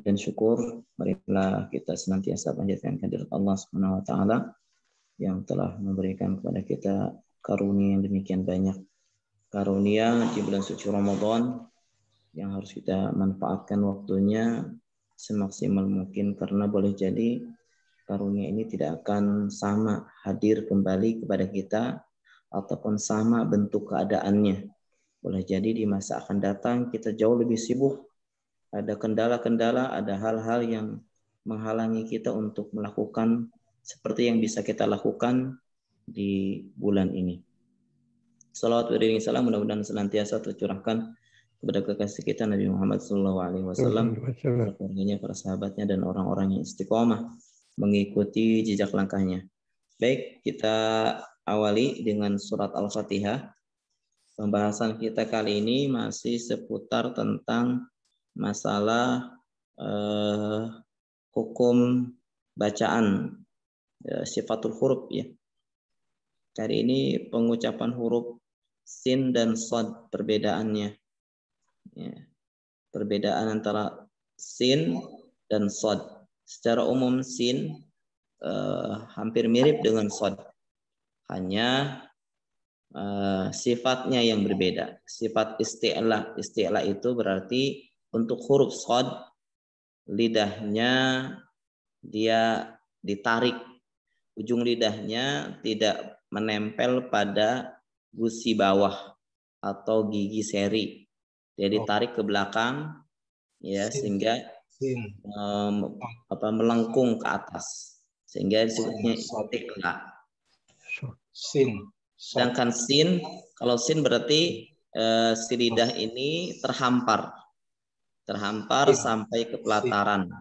dan syukur, marilah kita senantiasa panjatkan kehadirat Allah Subhanahu wa taala yang telah memberikan kepada kita karunia yang demikian banyak. Karunia di bulan suci Ramadan yang harus kita manfaatkan waktunya semaksimal mungkin, karena boleh jadi karunia ini tidak akan sama hadir kembali kepada kita ataupun sama bentuk keadaannya. Boleh jadi di masa akan datang kita jauh lebih sibuk, ada kendala-kendala, ada hal-hal yang menghalangi kita untuk melakukan seperti yang bisa kita lakukan di bulan ini. Salawat beriring salam mudah-mudahan senantiasa tercurahkan kepada kekasih kita Nabi Muhammad SAW, para keluarganya, para sahabatnya, dan orang-orang yang istiqomah mengikuti jejak langkahnya. Baik, kita awali dengan surat Al-Fatihah. Pembahasan kita kali ini masih seputar tentang masalah hukum bacaan, sifatul huruf ya. Kali ini pengucapan huruf sin dan shad, perbedaannya. Ya. Perbedaan antara sin dan shad. Secara umum sin hampir mirip dengan shad. Hanya sifatnya yang berbeda. Sifat isti'la. Isti'la itu berarti untuk huruf shad lidahnya dia ditarik. Ujung lidahnya tidak menempel pada gusi bawah atau gigi seri. Dia ditarik ke belakang ya, sehingga melengkung ke atas. Sehingga disebutnya istiqla. Sedangkan sin, kalau sin berarti si lidah ini terhampar sampai ke pelataran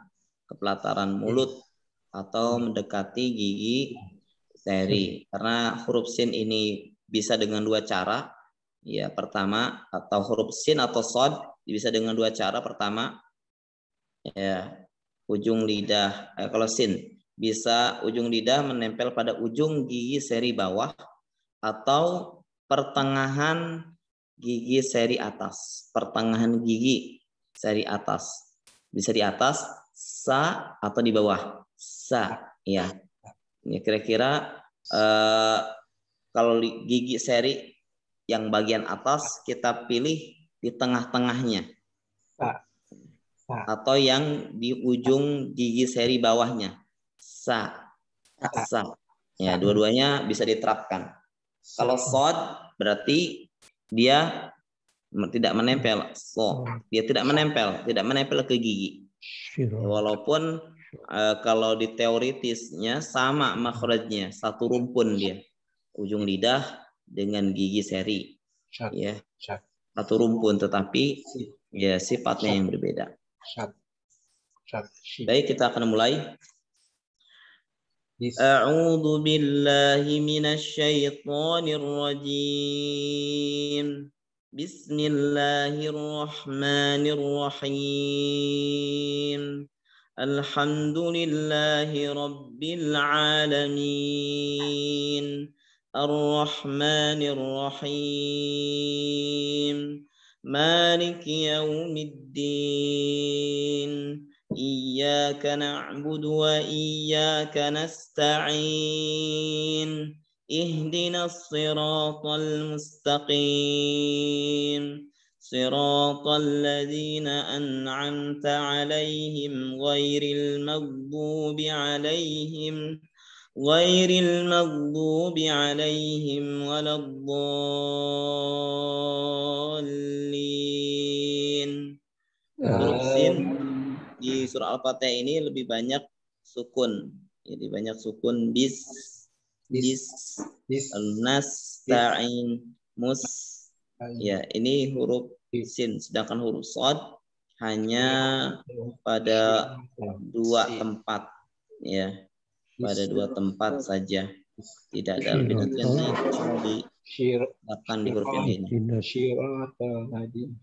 mulut atau mendekati gigi seri. Karena huruf sin ini bisa dengan dua cara. Ya, pertama, atau huruf sin atau shad bisa dengan dua cara. Pertama, ya, ujung lidah. Kalau sin bisa ujung lidah menempel pada ujung gigi seri bawah atau pertengahan gigi seri atas. Pertengahan gigi seri atas. Bisa di atas, sa, atau di bawah, sa. Ya, ini kira-kira kalau gigi seri yang bagian atas kita pilih di tengah-tengahnya, atau yang di ujung gigi seri bawahnya, sa, sa. Ya, dua-duanya bisa diterapkan. Kalau shad berarti dia tidak menempel, dia tidak menempel ke gigi. Walaupun kalau di teoritisnya sama makhrajnya, satu rumpun dia, ujung lidah dengan gigi seri, ya, satu rumpun, tetapi ya sifatnya yang berbeda. Baik, kita akan mulai. A'udzu billahi minasy syaithanir rajim. Bismillahirrahmanirrahim. Alhamdulillahi rabbil alamin. Ar-Rahmanir Rahim. Maliki yaumiddin. Iyyaka na'budu wa iyyaka nasta'in. Ihdinas siratal mustaqim. Siratal ladzina an'amta 'alaihim ghairil maghdubi 'alaihim waladdallin. Huruf sin di surah Al-Fatihah ini lebih banyak sukun. Jadi banyak sukun. Bis, nasta'in, mus. Ya, ini huruf sin. Sedangkan huruf shad hanya pada dua tempat. Ya, pada dua tempat saja. Tidak ada lebih, nanti akan di huruf yang lain.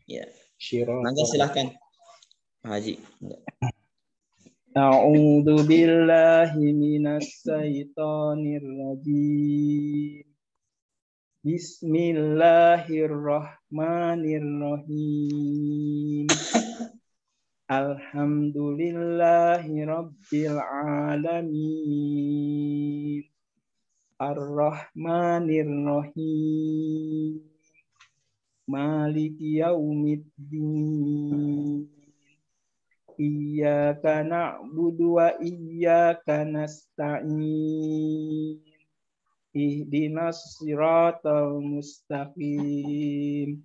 Ya. Nanti silahkan Pak Haji. A'udzu billahi minas syaitonir rajim. Bismillahirrahmanirrahim. Alhamdulillahi Rabbil Alamin. Ar-Rahmanir Rahim. Maliki Yaumiddin. Iyyaka na'budu wa iyyaka nasta'in. Ihdinas siratal mustaqim.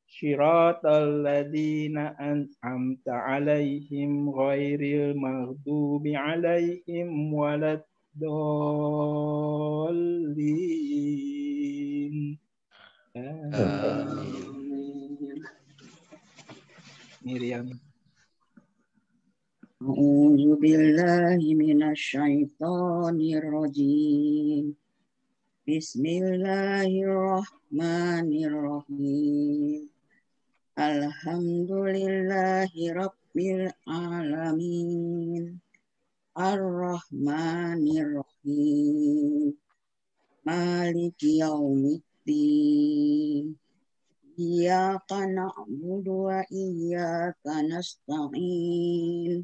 Shiratal ladzina an'amta 'alaihim ghairil maghdubi 'alaihim waladdallin. Amin. Miriam. A'udzu billahi minasyaitonir rajim. Bismillahirrahmanirrahim. Alhamdulillahi rabbil alamin. Ar-Rahmanir-Rahim. Maliki yaumiddin. Iyyaka na'budu wa iyyaka nasta'in.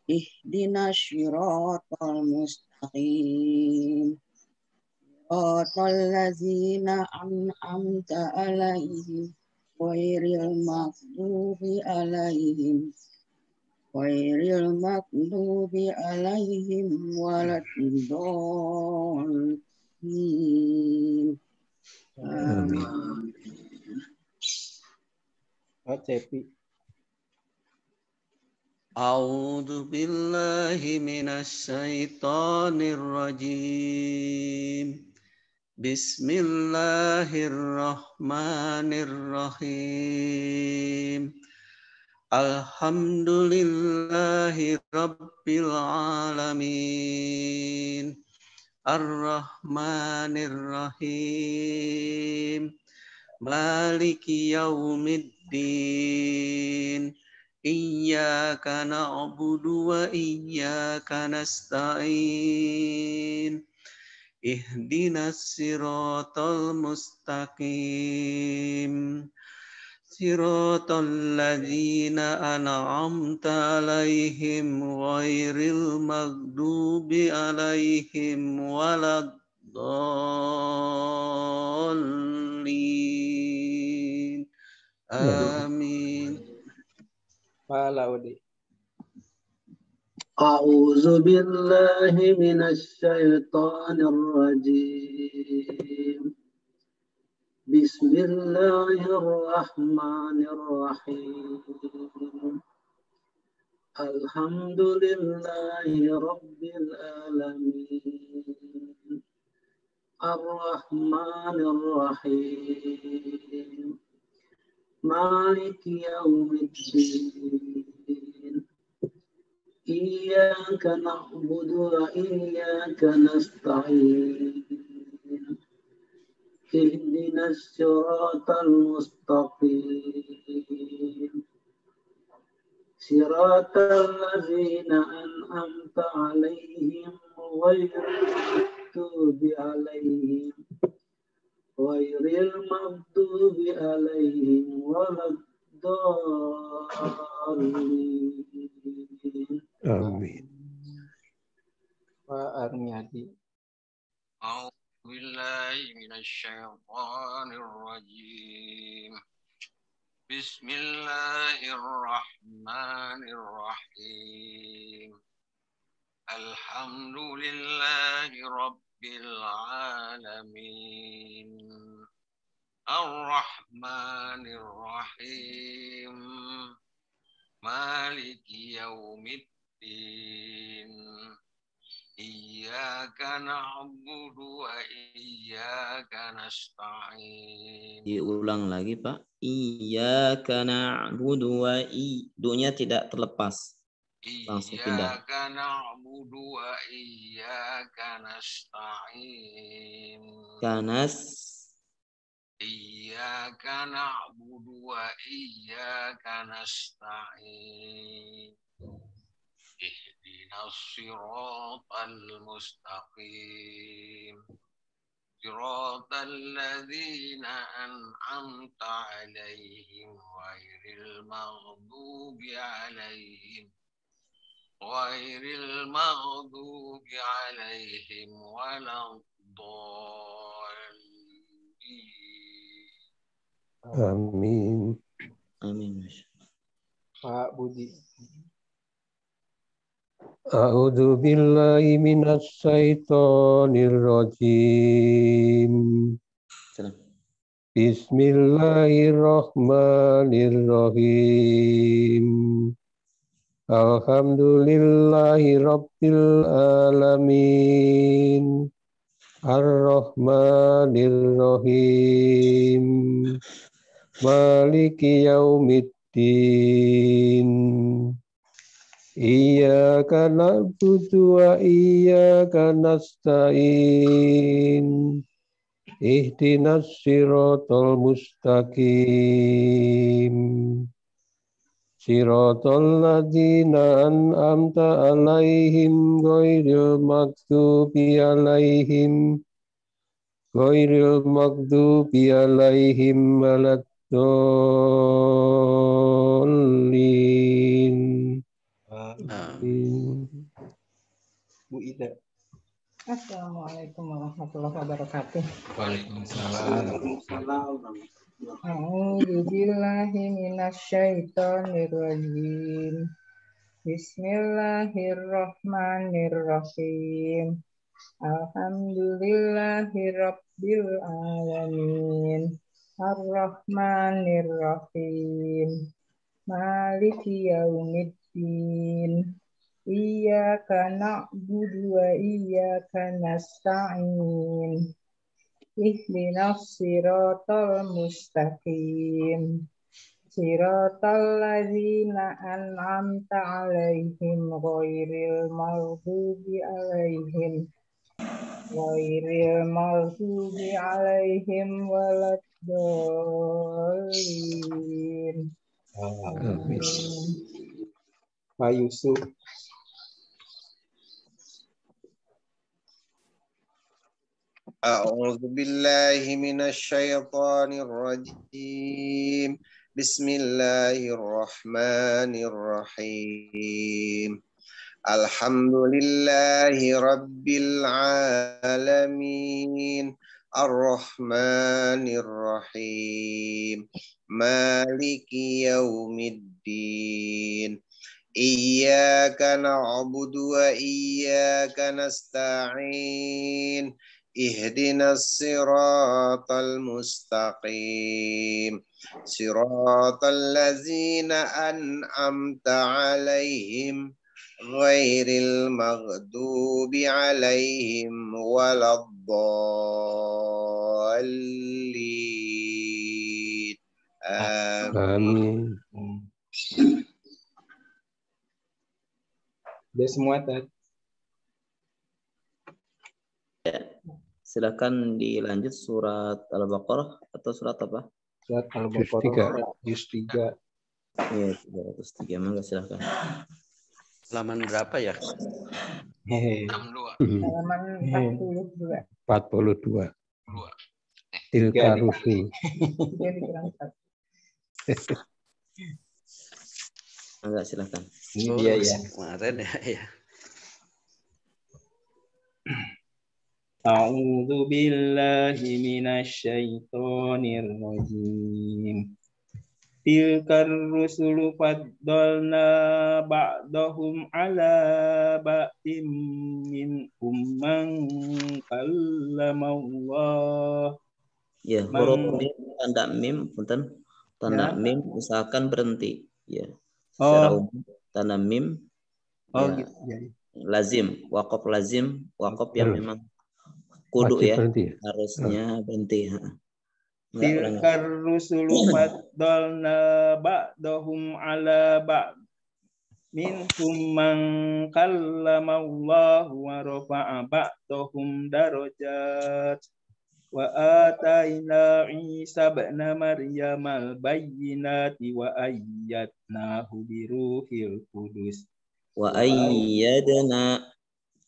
Ihdinas siratal mustaqim. Siratal ladzina an'amta 'alaihim ghairil maghdubi 'alaihim waladdallin. Amin. Oh, Cepi. A'udzu billahi minasy syaithanir rajim. Bismillahirrahmanirrahim. Alhamdulillahi rabbil alamin. Ar-Rahmanir-Rahim. Maliki yaumiddin. Iyyaka na'budu wa iyyaka nasta'in. Ihdinas siratal mustaqim. Siratal ladzina an'amta 'alaihim ghairil maghdubi 'alaihim waladdallin. Amin. Pak Laudi. A'udzu billahi minasy syaithanir rajim. Bismillahirrahmanirrahim. Alhamdulillahi rabbil alamin. Ar-Rahmanir-Rahim. Maliki yaumiddin. Iyyaka na'budu wa iyyaka nasta'in. Ihdinas siratal mustaqim. Siratal ladzina an'amta 'alaihim ghairil maghdubi 'alaihim waladdallin. Amin. Pak Armiadi. A'udzu billahi minasyaitonir rajim. Bismillahirrahmanirrahim. Alhamdulillahi rabbil alamin. Ar-Rahmanir-Rahim. Maliki yaumiddin. Iyyaka na'budu wa iyyaka nasta'in. Diulang lagi, Pak. Iyyaka na'budu wa do-nya tidak terlepas. Langsung pindah. Iyyaka na'budu wa iyyaka nasta'in. Iyyaka na'budu wa iyyaka nasta'in. Ihdinas siratal mustaqim. صراط الذين أنعمت عليهم غير المغضوب عليهم ولا الضالين. Amin. Amin. Pak Budi. A'udzu billahi minasy syaithanir rajim. Salam. Bismillahirrahmanirrahim. Alhamdulillahi rabbil alamin. Ar-Rahmanir-Rahim. Maliki yaumiddin. Iyyaka na'budu wa iyyaka nasta'in. Ihdinas siratal mustaqim. Siratal ladzina an'amta 'alaihim ghairil maghdubi 'alaihim waladdallin. Bu Ida. Assalamualaikum warahmatullahi wabarakatuh. Waalaikumsalam. A'udzu billahi minasyaitonir rajim. Bismillahirrahmanirrahim. Alhamdulillahirabbil alamin. Ar-Rahmanir-Rahim. Maliki yaumiddin. Iyyaka na'budu wa iyyaka nasta'in. Ihdinas siratal mustaqim. Siratal ladzina an'amta 'alaihim ghairil maghdubi 'alaihim waladdallin. Amin. Pak Yusuf. A'udzu billahi minasy syaithanir rajim. Bismillahirrahmanirrahim. Alhamdulillahi rabbil alamin. Ar-Rahmanir-Rahim. Maliki yaumiddin. Iyyaka na'budu wa iyyaka nasta'in. Ihdinas siratal mustaqim. Siratal ladzina an'amta 'alaihim ghairil maghdubi 'alaihim waladdallin. Amin. Udah semua tadi. Silakan dilanjut surat Al-Baqarah atau surat apa? Surat Al-Baqarah juz 3. Iya, 303. Mangga silakan. Halaman berapa ya? Hehe. 62. Halaman 42. 42. Tilka rusul. Jadi kurang satu. Mangga silakan. Ini dia ya. Kemarin ya. A'udzu billahi minasyaitonir rajim. Tilkar rusulu faddalna ba'dahum ala ba'din minhum man kallamallah. Ya, huruf mim, tanda mim, punten. Tanda Ya. mim usahakan berhenti. Ya. Secara umum tanda mim Oh ya, gitu. Jadi. lazim, wakaf lazim, wakaf yang memang kudu Wajib ya, berhenti ya? harusnya berhenti. Tilkar rusulu faddalna ba'dahum ala ba'd minhum man kallamallahu wa rafa'a ba'dahum darajat wa ataina Isa ibn Maryam al-bayyinati wa ayyadnahu bi ruhil qudus. Wa ayyadna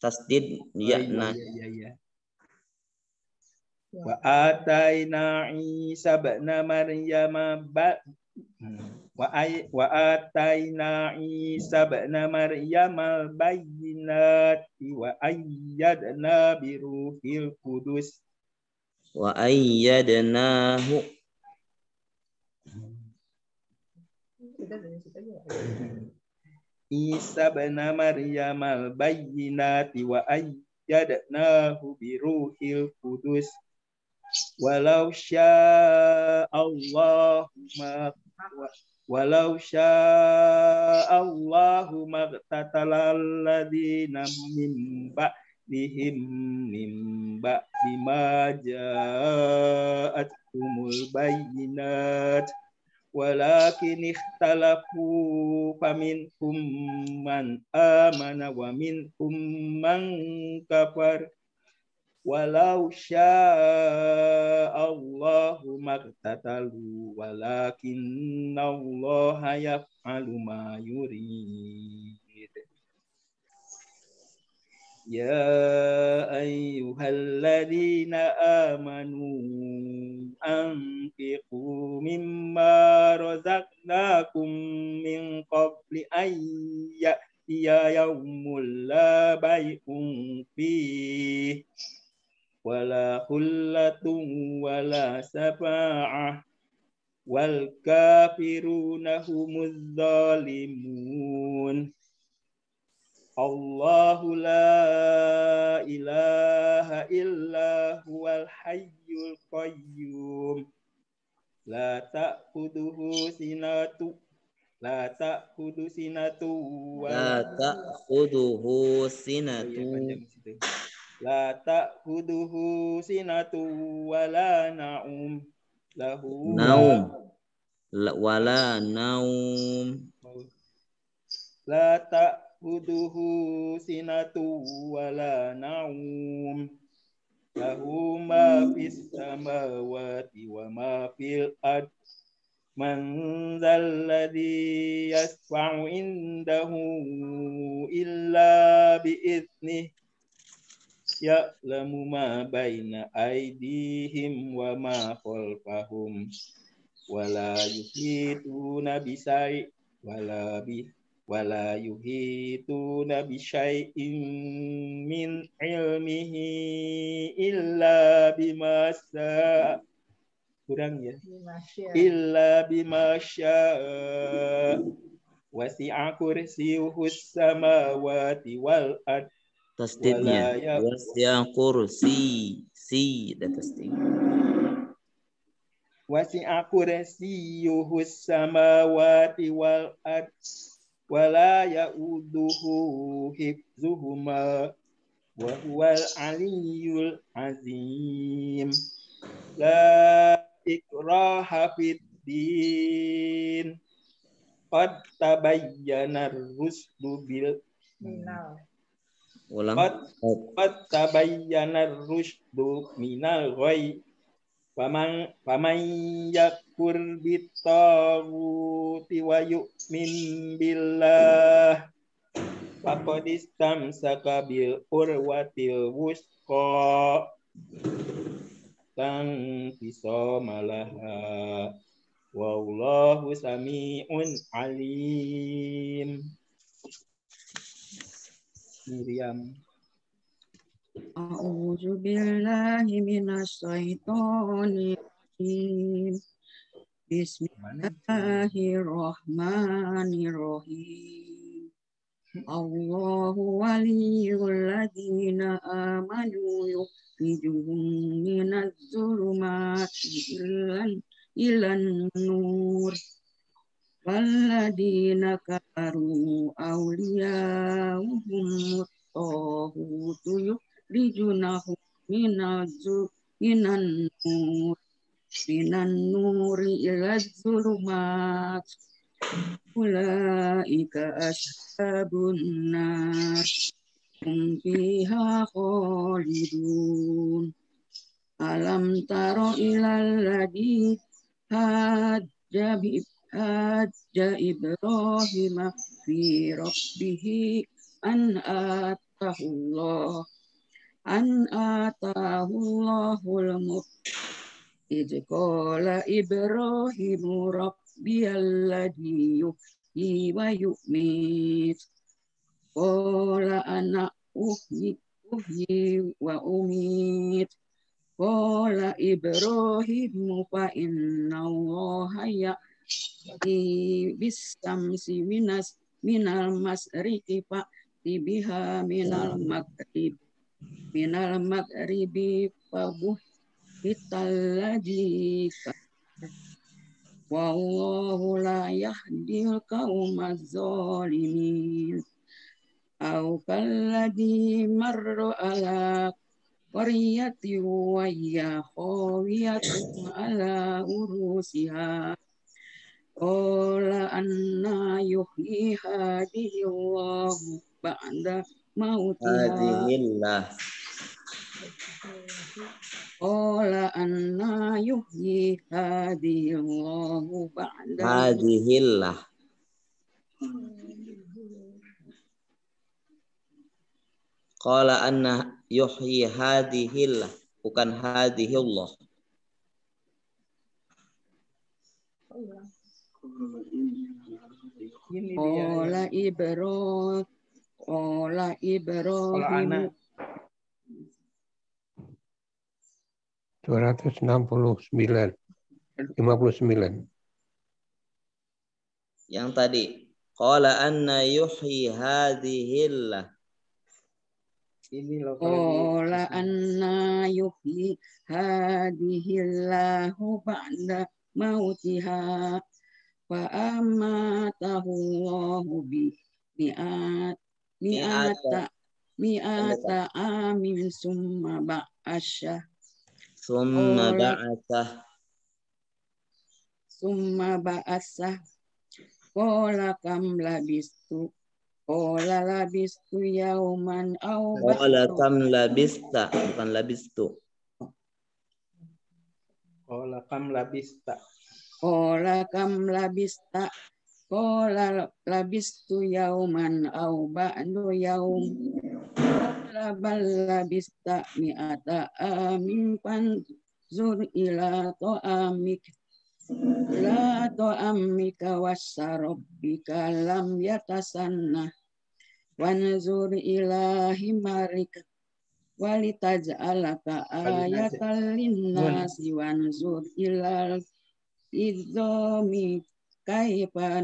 tasdid ya'na. Iya. Wa ataina Isa ibn Maryam wa ataina Isa ibn Maryam al-bayyinati wa ayyadna bi ruhil qudus. Wa ayyadnahu. Isa ibn Maryam al-bayyinati wa ayyadnahu bi ruhil qudus. Walau sya'allahu maqtatalal ladzina min ba'dihim min ba'di ma ja'atkumul bayyinat walakin ikhtalafu faminhum man amana wa minhum man kafar. Walau sya'allahu maqtatalu walakinna Allaha yaf'alu ma yurid. Ya ayyuhalladzina amanu anfiqu mimma razaqnakum min qabli an ya'tiya yaumul la bay'un fihi wala khullatun wala syafa'ah wal kafiruna humuz zalimun. Allahu la ilaha illa huwal hayyul qayyum la ta'khudhuhu sinatu wa la ta'khudhuhu sinatu wala na'um lahu wala naum la ta'khudhuhu sinatu wala na'um lahu ma fis samawati wa ma fil ard man dzalladzi yasfa'u indahu illa bi'iznihi ya'lamu ma baina aydihim wa ma khalfahum wala yuhituna bisyai'in min ilmihi illa bima syaa. Kurang ya? Illa bima syaa. Wasi'a kursiyyuhus samawati wal ard. Tasdidnya wasi'a kursi da tasdid. Wasi'a kursiyyuhus samawati wal ard wala ya'uduhu hifzuhuma wa huwal aliyyul azim. La ikraha fid din qad tabayyana ar-rusdu bil Qad tabayyana ar-rusydu minal ghayy faman yakfur bit-taghuti wa yu'min billah faqad istamsaka bil urwatil wusqa lang fisama laha wallahu sami'un alim. Miriam. A'udzu billahi minasy syaithanir rajim. Bismillahirrahmanirrahim. Allahu waliyyul ladzina amanu yukhrijuhum minadz zulumati ilan nur. Walladzina kafaru awliya'uhum at-taghutu yukhrijunahum minan nuri ila zulumat. Ulaika ashabun nar hum fiha khalidun. Alam taro ilal ladzi hajja Ibrahim fi rabbih an atahullah an atahul mulk idh qala Ibrahimu rabbiyalladzi yuhyi wa yu'mit qala ana uhyi wa umit qala Ibrahimu fa inna Allaha ya'ti bis-samsi minal masriqi fa'ti biha minal maghribi fabuhital ladzi wallahu la yahdil qaumaz zalimin au kalladzi marra ala qaryati wa hiya khawiyatun ala urusiha qala anna yuhyi hadhihi Allahu ba'da mautiha Hadhillah. qala anna yuhyi hadhihi Allahu ba'da Hadhillah. Qala anna yuhyi hadhillah, bukan hadhillah. Ini dia. Qala Ibrahim 269. 59. Yang tadi. Qala anna yuhyi hadhillah. Ini loh qala anna yuhyi hadhihi Allahu ba'da mautiha fa amatahu Allahu bi mi'ata amin summa ba'asya qala kam labistu qala labistu yauman aw Qala kam labista, bukan labistu. Qala kam labista. qala kam labista qala labistu yauman aw ba'du yaum qala bal labista mi'ata amin fanzur ila ta'amika wasyarabbika lam yatasanna wanzur ila himarika walitaj'alaka ayatan linnasi wanzur ila idzomi kaifa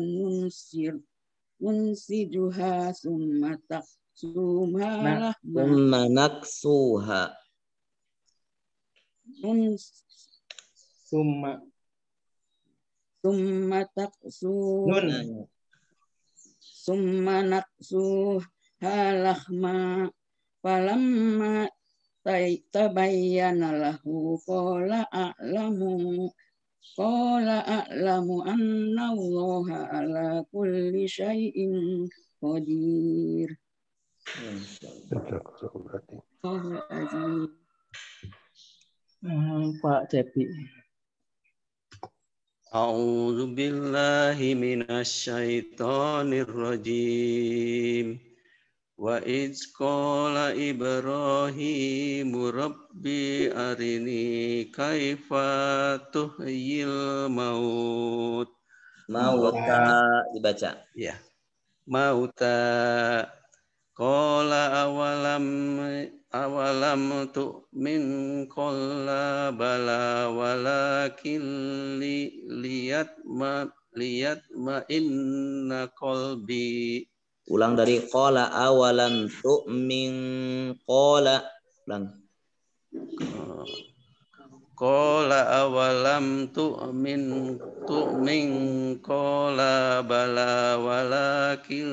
nunsijuha summa taksuha Summa naksuha. summa taksuha summa naksuha lahma falamma tabayyana lahu qala a'lamu anna Allaha ala kulli syai'in qadir. Pak Cepi. A'udzu billahi minasyaitonir rajim. Wa idz qala Ibrahimu rabbi arini kaifa tuhyil maut. Mauta dibaca. Ya. Mauta qala awalam tu'min qala bala walakin liyatma inna qalbi. Ulang dari qala awalam tu'min qala. Ulang. Qala awalam tu'min qala bala walakin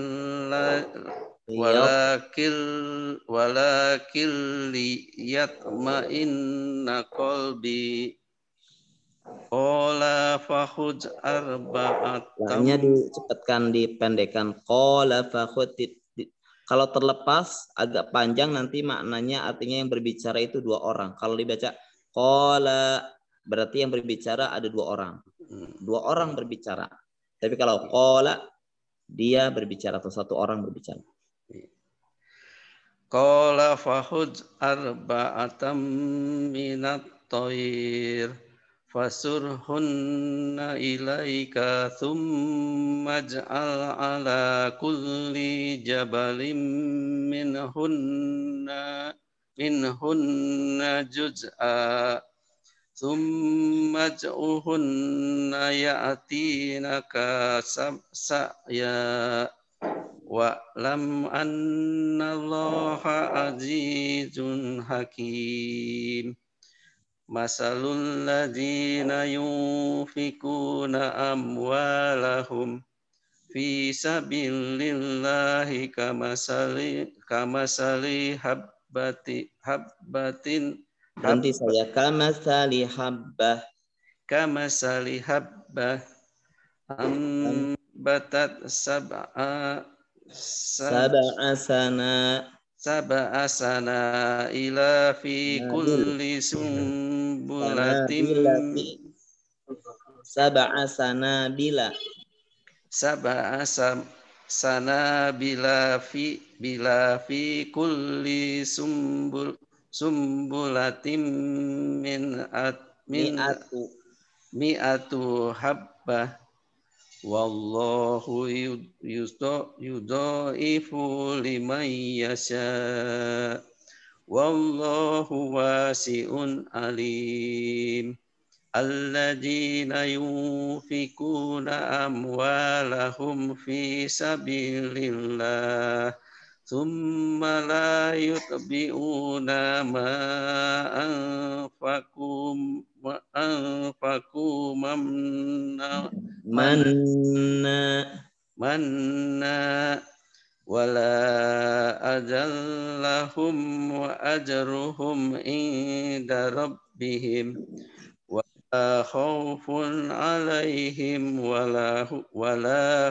liyatma'inna qalbi. Qala fakhudh arba'atam. Lainnya dicepatkan, dipendekkan. Qala fakhudh. Kalau terlepas agak panjang nanti maknanya artinya yang berbicara itu dua orang. Kalau dibaca qala berarti yang berbicara ada dua orang. Dua orang berbicara. Tapi kalau qala dia berbicara atau satu orang berbicara. Qala fakhudh arba'atam minat thair fasurhunna ilaika thumma ij'al ala kulli jabalin minhunna juz'a thumma ij'uhunna ya'tinaka sa'ya wa'lam annallaha azizun hakim. Masalul ladzina yunfikuna amwalahum fi sabilillahi kamasali habbatin Berhenti saya. Kamasali habbah ambatat sab'a sana ila fi kulli sumbulatin sab'a sana bila fi kulli sumbulatin mi'atu habbah wallahu yudha'ifu liman yasha wallahu wasi'un alim. Alladzina yunfikuna amwalahum fi sabilillah thumma la yutbi'una ma anfaqu manna wala ajallahum wa ajruhum inda rabbihim wala khawfun alaihim wala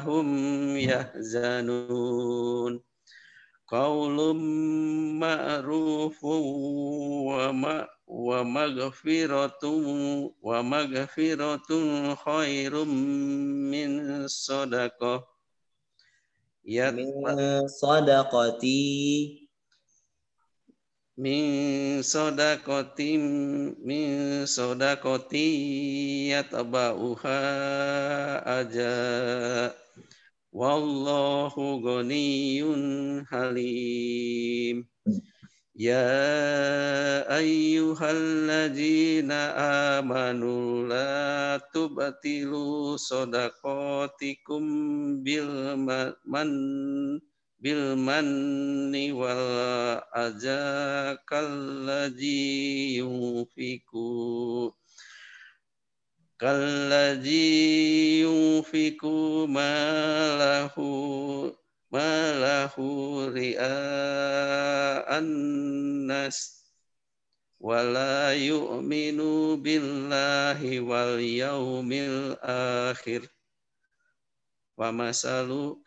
hum yahzanun. Qaulun ma'rufun wa maghfiratun khairum min sadaqah min sadaqati yatba'uha aja wallahu ghaniyyun halim. Ya ayyuhalladzina amanu la tubtilu shadaqatikum bil manni wal adza kalladzi yunfiku malahu ria'an nas wala yu'minu billahi wal yaumil akhir famasaluhu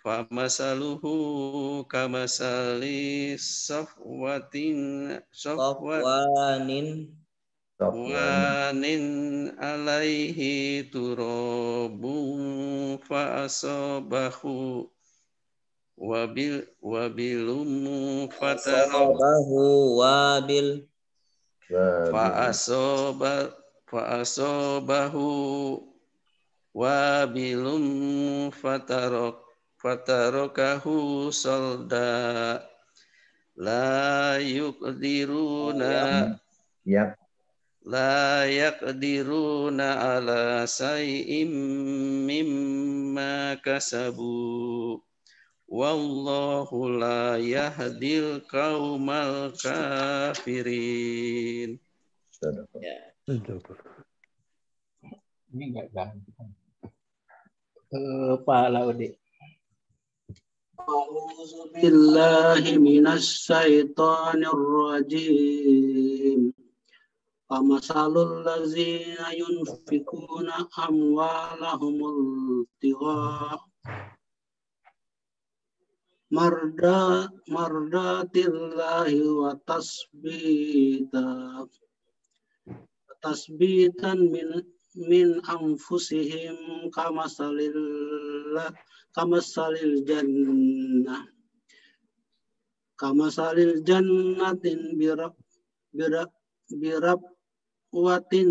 kamasali safwanin alaihi turabun fa asabahu wabilum fatarakahu salda la yaqdiruna ala say'im mimma kasabu wallahu la yahdil qaumal kafirin. Ini enggak gampang. Pak Laude. A'udzu billahi minasy syaithanir rajim. Amasalul ladzina yunfikuna amwalahumul tigha mardatillahi wa tasbitan min anfusihim kamasalil kamasalil jannatin birabwatin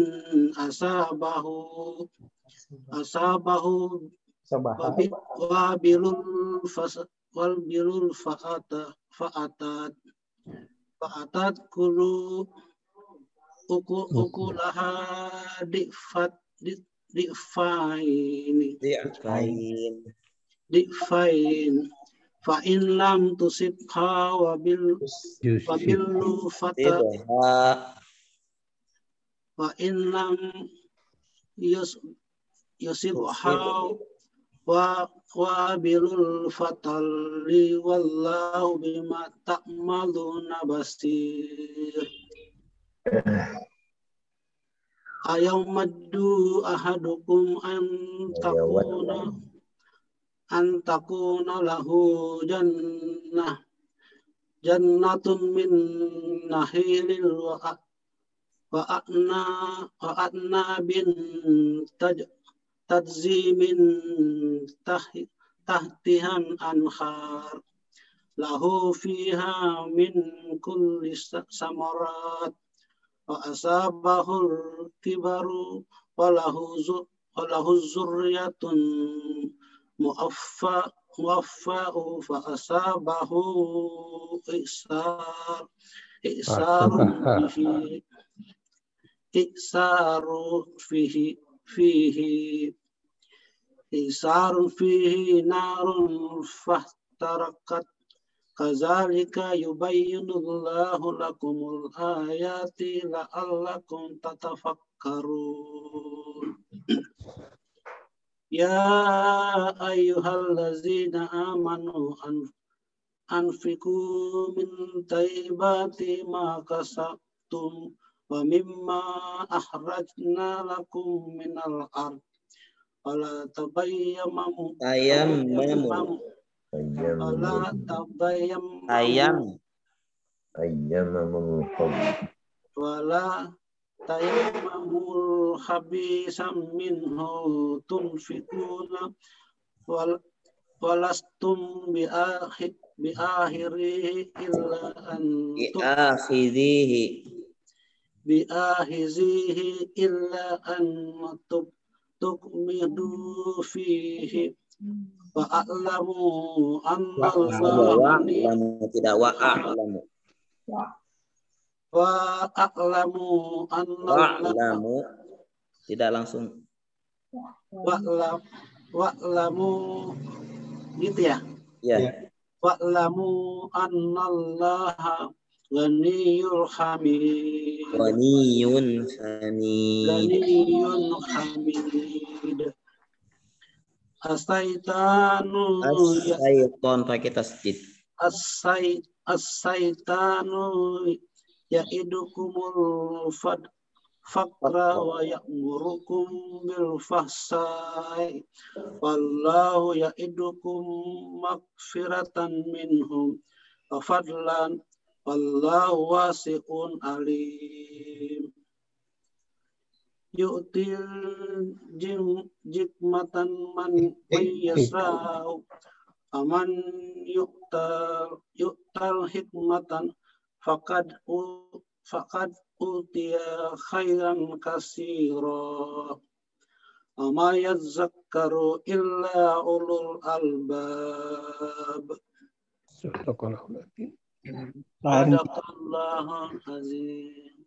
asabahu wabilul fa'atat kulu ukulaha di'fain fa'in lam tusibha wabillu fata fa'in lam yusibha wabilul fatali wallahu bima ta'maluna basir. Ayamaddu ahadukum antakuna lahu jannatun min nahilil wa'atna bin tajzi min tahtihan anhar lahu fiha min kulli samarat wa asabahul kibaru walahu zurriyatun muwaffa'u fa asabahu isarun fihi narun fahtarakat kazalika yubayyinullahu lakumul ayati la'allakum tatafakkarun. Ya ayyuhallazina amanu anfiqu min tayyibati ma kasabtum wa mimma akhrajna lakum minal ard wala tabayyamu wala tayammamul khabisam minhu tunfikuna walastum biakhirihi illa an tukmidu fihi wa'alamu tidak langsung wa'lamu gitu ya? Ya. Wa'lamu annallaha ghaniyun hamid. As-syaitan pakai tasdid. As-syaitanu ya'idukumul faqra wa ya'murukum bil fahsai wallahu ya'idukum maghfiratan minhum wa fadlan wallahu wasi'un alim. Yu'til jikmatan man yasra'u aman yu'tal hikmatan faqad utiya khairan katsira ama yadzakkaru illa ulul albab. Sadaqallahul azim.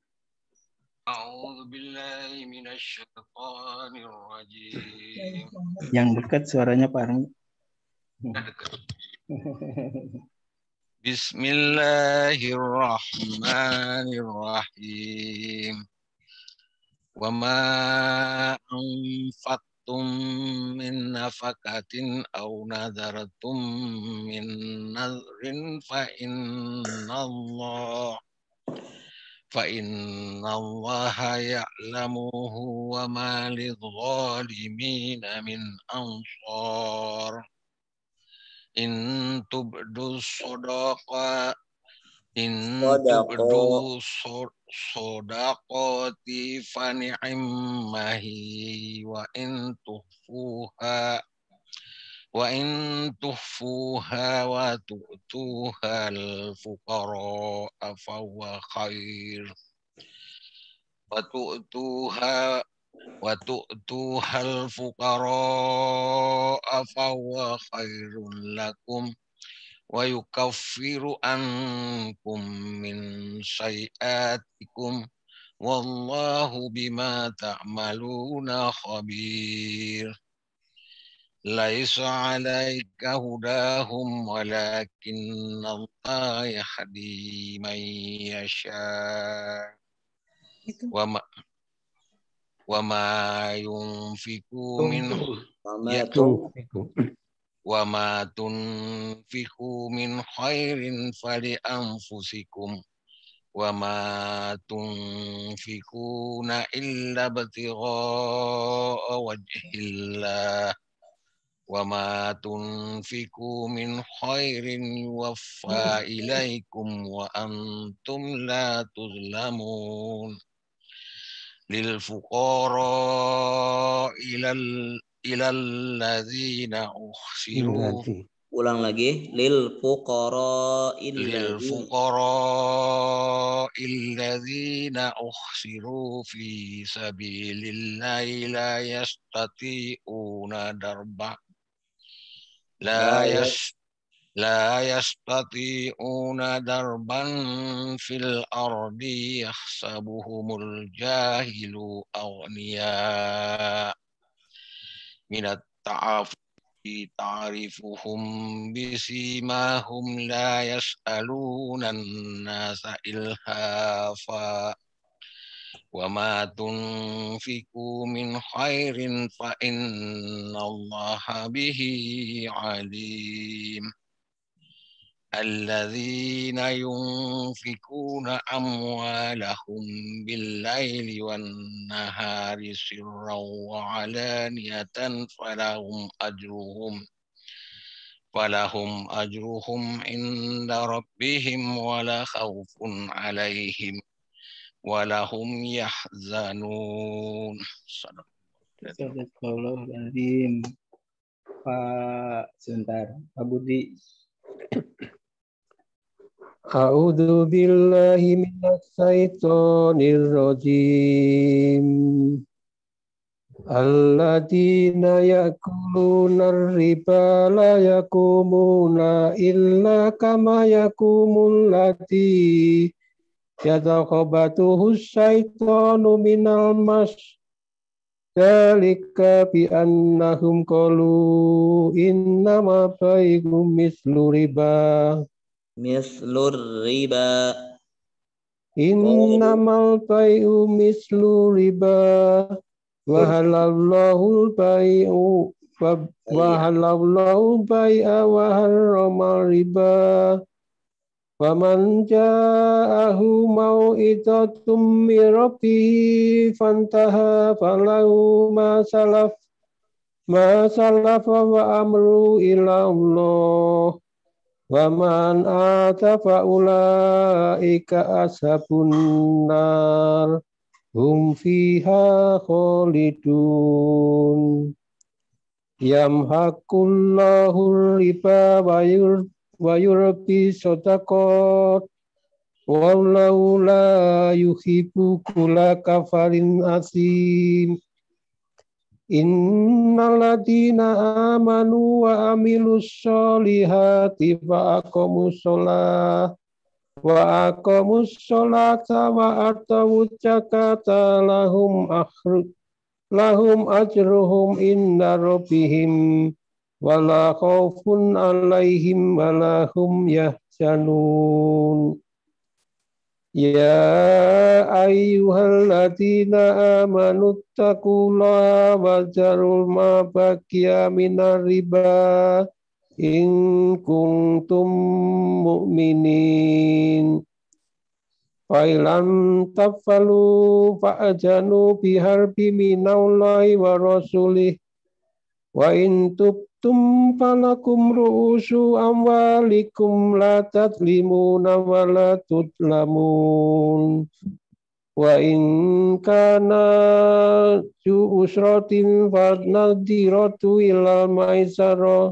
A'udzu billahi minasy syaithanir rajim. Yang dekat suaranya Pak Armi. Bismillahirrahmanirrahim. Wa ma anfaqtum min nafaqatin aw nadartum min nadrin fa innallaha ya'lamuhu wa ma lidh-dhalimina min ansar. In tubdu sodaqati fa ni'mahi wa in tukhfuha وإن تخفوها وتؤتوها الفقراء فهو خير وتؤتوها الفقراء فهو خير لكم ويكفر عنكم من سيئاتكم والله بما تعملون خبير ليس عليك هداهم ولكن الله يهدي من يشاء وما ينفقوا من خير فلأنفسكم وما تنفقون إلا ابتغاء وجه الله وما تنفقوا من خير يوفى إليكم وأنتم لا تظلمون للفقراء إلى الذين أحسروا ulang lagi lil fuqara الذين أحسروا في سبيل الله لا يستطيعون دربا في الأرض يحسبهم الجاهل أغنياء من التعفف تعرفهم بسيماهم لا يسألون الناس إلهافا وما تنفقوا من خير فإن الله به عليم الذين ينفقون أموالهم بالليل والنهار سرا وعلانية فلهم أجرهم عند ربهم ولا خوف عليهم ولا هم يحزنون. Sadaqallahul Pak sebentar, Pak Budi. A'udzu billahi minasy syaithanir rajim. Alladzina ya'kuluna riba la yaqumuna illa kama yaqumul lati yatakhabatuhu syaitanu minal mas. Dzalika bi annahum qalu innama bai'u mislu riba. Innamal bai'u mislu riba wa halallahu bai'u wa halallahu bai'a wa harrama riba wa man ja'ahu mau'izatum min rabbih fantaha falahu ma salafa wa amru ila Allah wa man atafa ulaika ashabun nar hum fiha khalidun yamhaqullahu riba wa yurbi shadaqat wallahu la yuhibbu kulla kafarin asim. Innal ladzina amanu wa amilus sholihati wa aqamus sholata wa atawuz zakata lahum ajruhum inda rabbihim wala khaufun alaihim wala hum yahzanun. Ya ayyuhalladzina amanu taqullaha wa zarul ma baqiya minar riba in kuntum mu'minin. Fa'ilam taf'alu fa'ajanu biharbi minallahi wa rasulih wa in tubtum falakum ru'usu amwalikum la tadlimuna wa la tudlamun wa in kana ju usratin fa nadiratu ilal maisara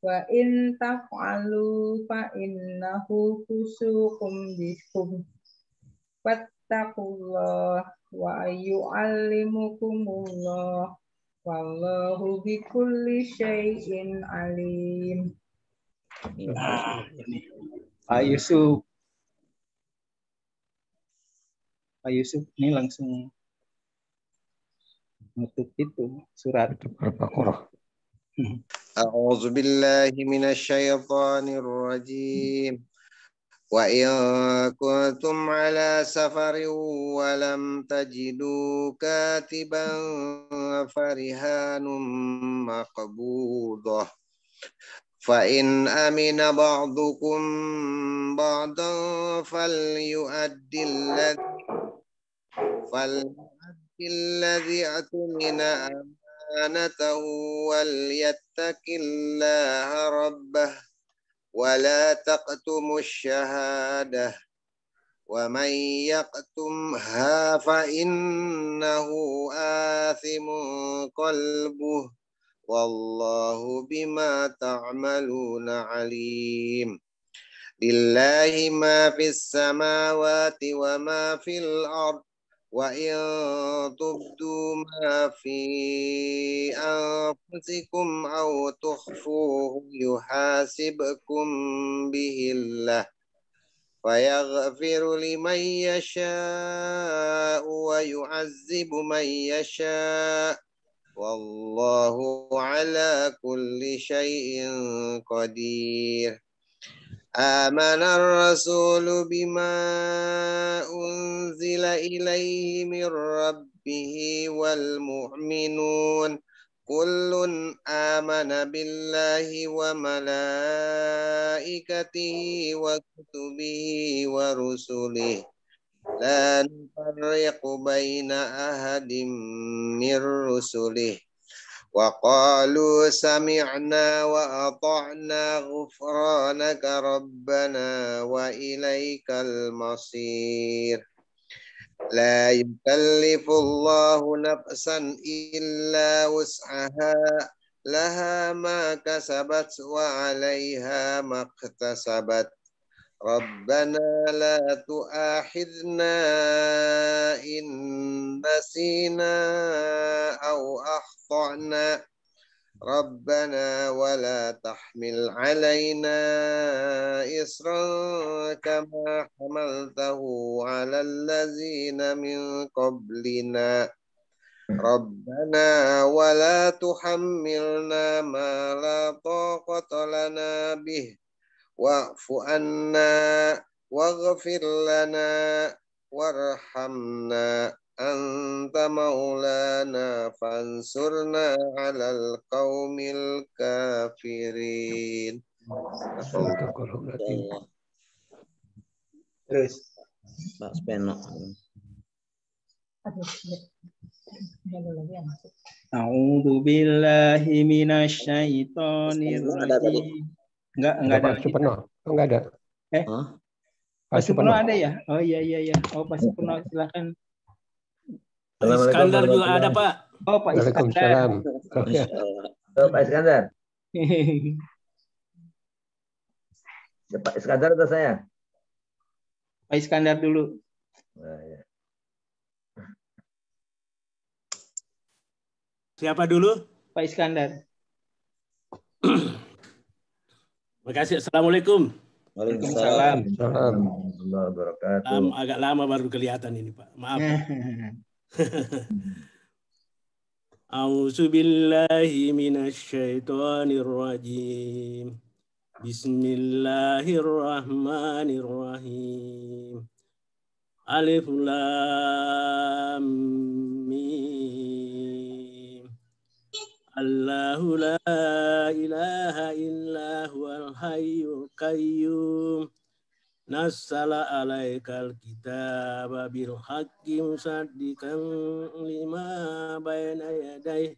Wa in taf'alu fa innahu fusuqum bikum wattaqullah wa yu'allimukumullah wallahu bikulli syai'in alim. Nah, ini Pak Yusuf. Pak Yusuf ini langsung nutup itu surat Al-Baqarah. A'udzu billahi minasyaitonir rajim. Wa in kuntum ala safarin wa lam tajidu katiban farihanum maqbudah. Fa in amina ba'dukum ba'dan falyu'addil ladzi atumina amanatahu walyattaqillaha rabbah wa la taqtumus syahadah wa man yaqtumha fa innahu athimun qalbuh wallahu bima ta'maluna alim. Lillahi ma fis samawati wa ma fil ard wa in tubdu ma fi anfusikum aw tukhfuhu yuhasibkum bihillah fayaghfiru liman yasha'u wa yu'azzibu man yasha' wallahu ala kulli syai'in qadir. Amana ar-rasulu bima unzila ilaihi min rabbih wal mu'minun kullun amana billahi wa malaikatihi wa kutubihi wa rusulihi la nufarriqu baina ahadim min rusulihi wa qalu sami'na wa ata'na ghufranaka rabbana wa ilaikal masir. La yukallifullahu nafsan illa wus'aha laha ma kasabat wa 'alaiha ma iktasabat. Rabbana la tu'akhidna in nasina aw akhtana. Rabbana wa la tahmil alaina isran kama hamaltahu ala allazina min qablina. Rabbana wa la tuhammilna ma la taqata lana bih. Wa'fu anna waghfir lana warhamna anta maulana fansurna 'alal qaumil kafirin. terus Pak Speno. A'udzu billahi minasyaitonir rajim. Enggak ada. Pak Suparno. Oh, enggak ada. Pak Suparno ada ya? Oh iya. Oh Pak Suparno silakan. Pak Iskandar juga ada, Pak. Oh Pak Iskandar. Pak Iskandar. Pak Iskandar atau saya? Pak Iskandar dulu. Nah, ya. Siapa dulu? Pak Iskandar. Terima kasih. Assalamualaikum. Waalaikumsalam. Warahmatullahi wabarakatuh. Agak lama baru kelihatan ini, Pak. Maaf. A'udzu billahi minasyaitonir rajim. Bismillahirrahmanirrahim. Alif lam mim. Allahu la ilaha illa huwal hayyul qayyum. Nazzala alaikal kitaba bil haqqi musaddiqan lima bayna yadayhi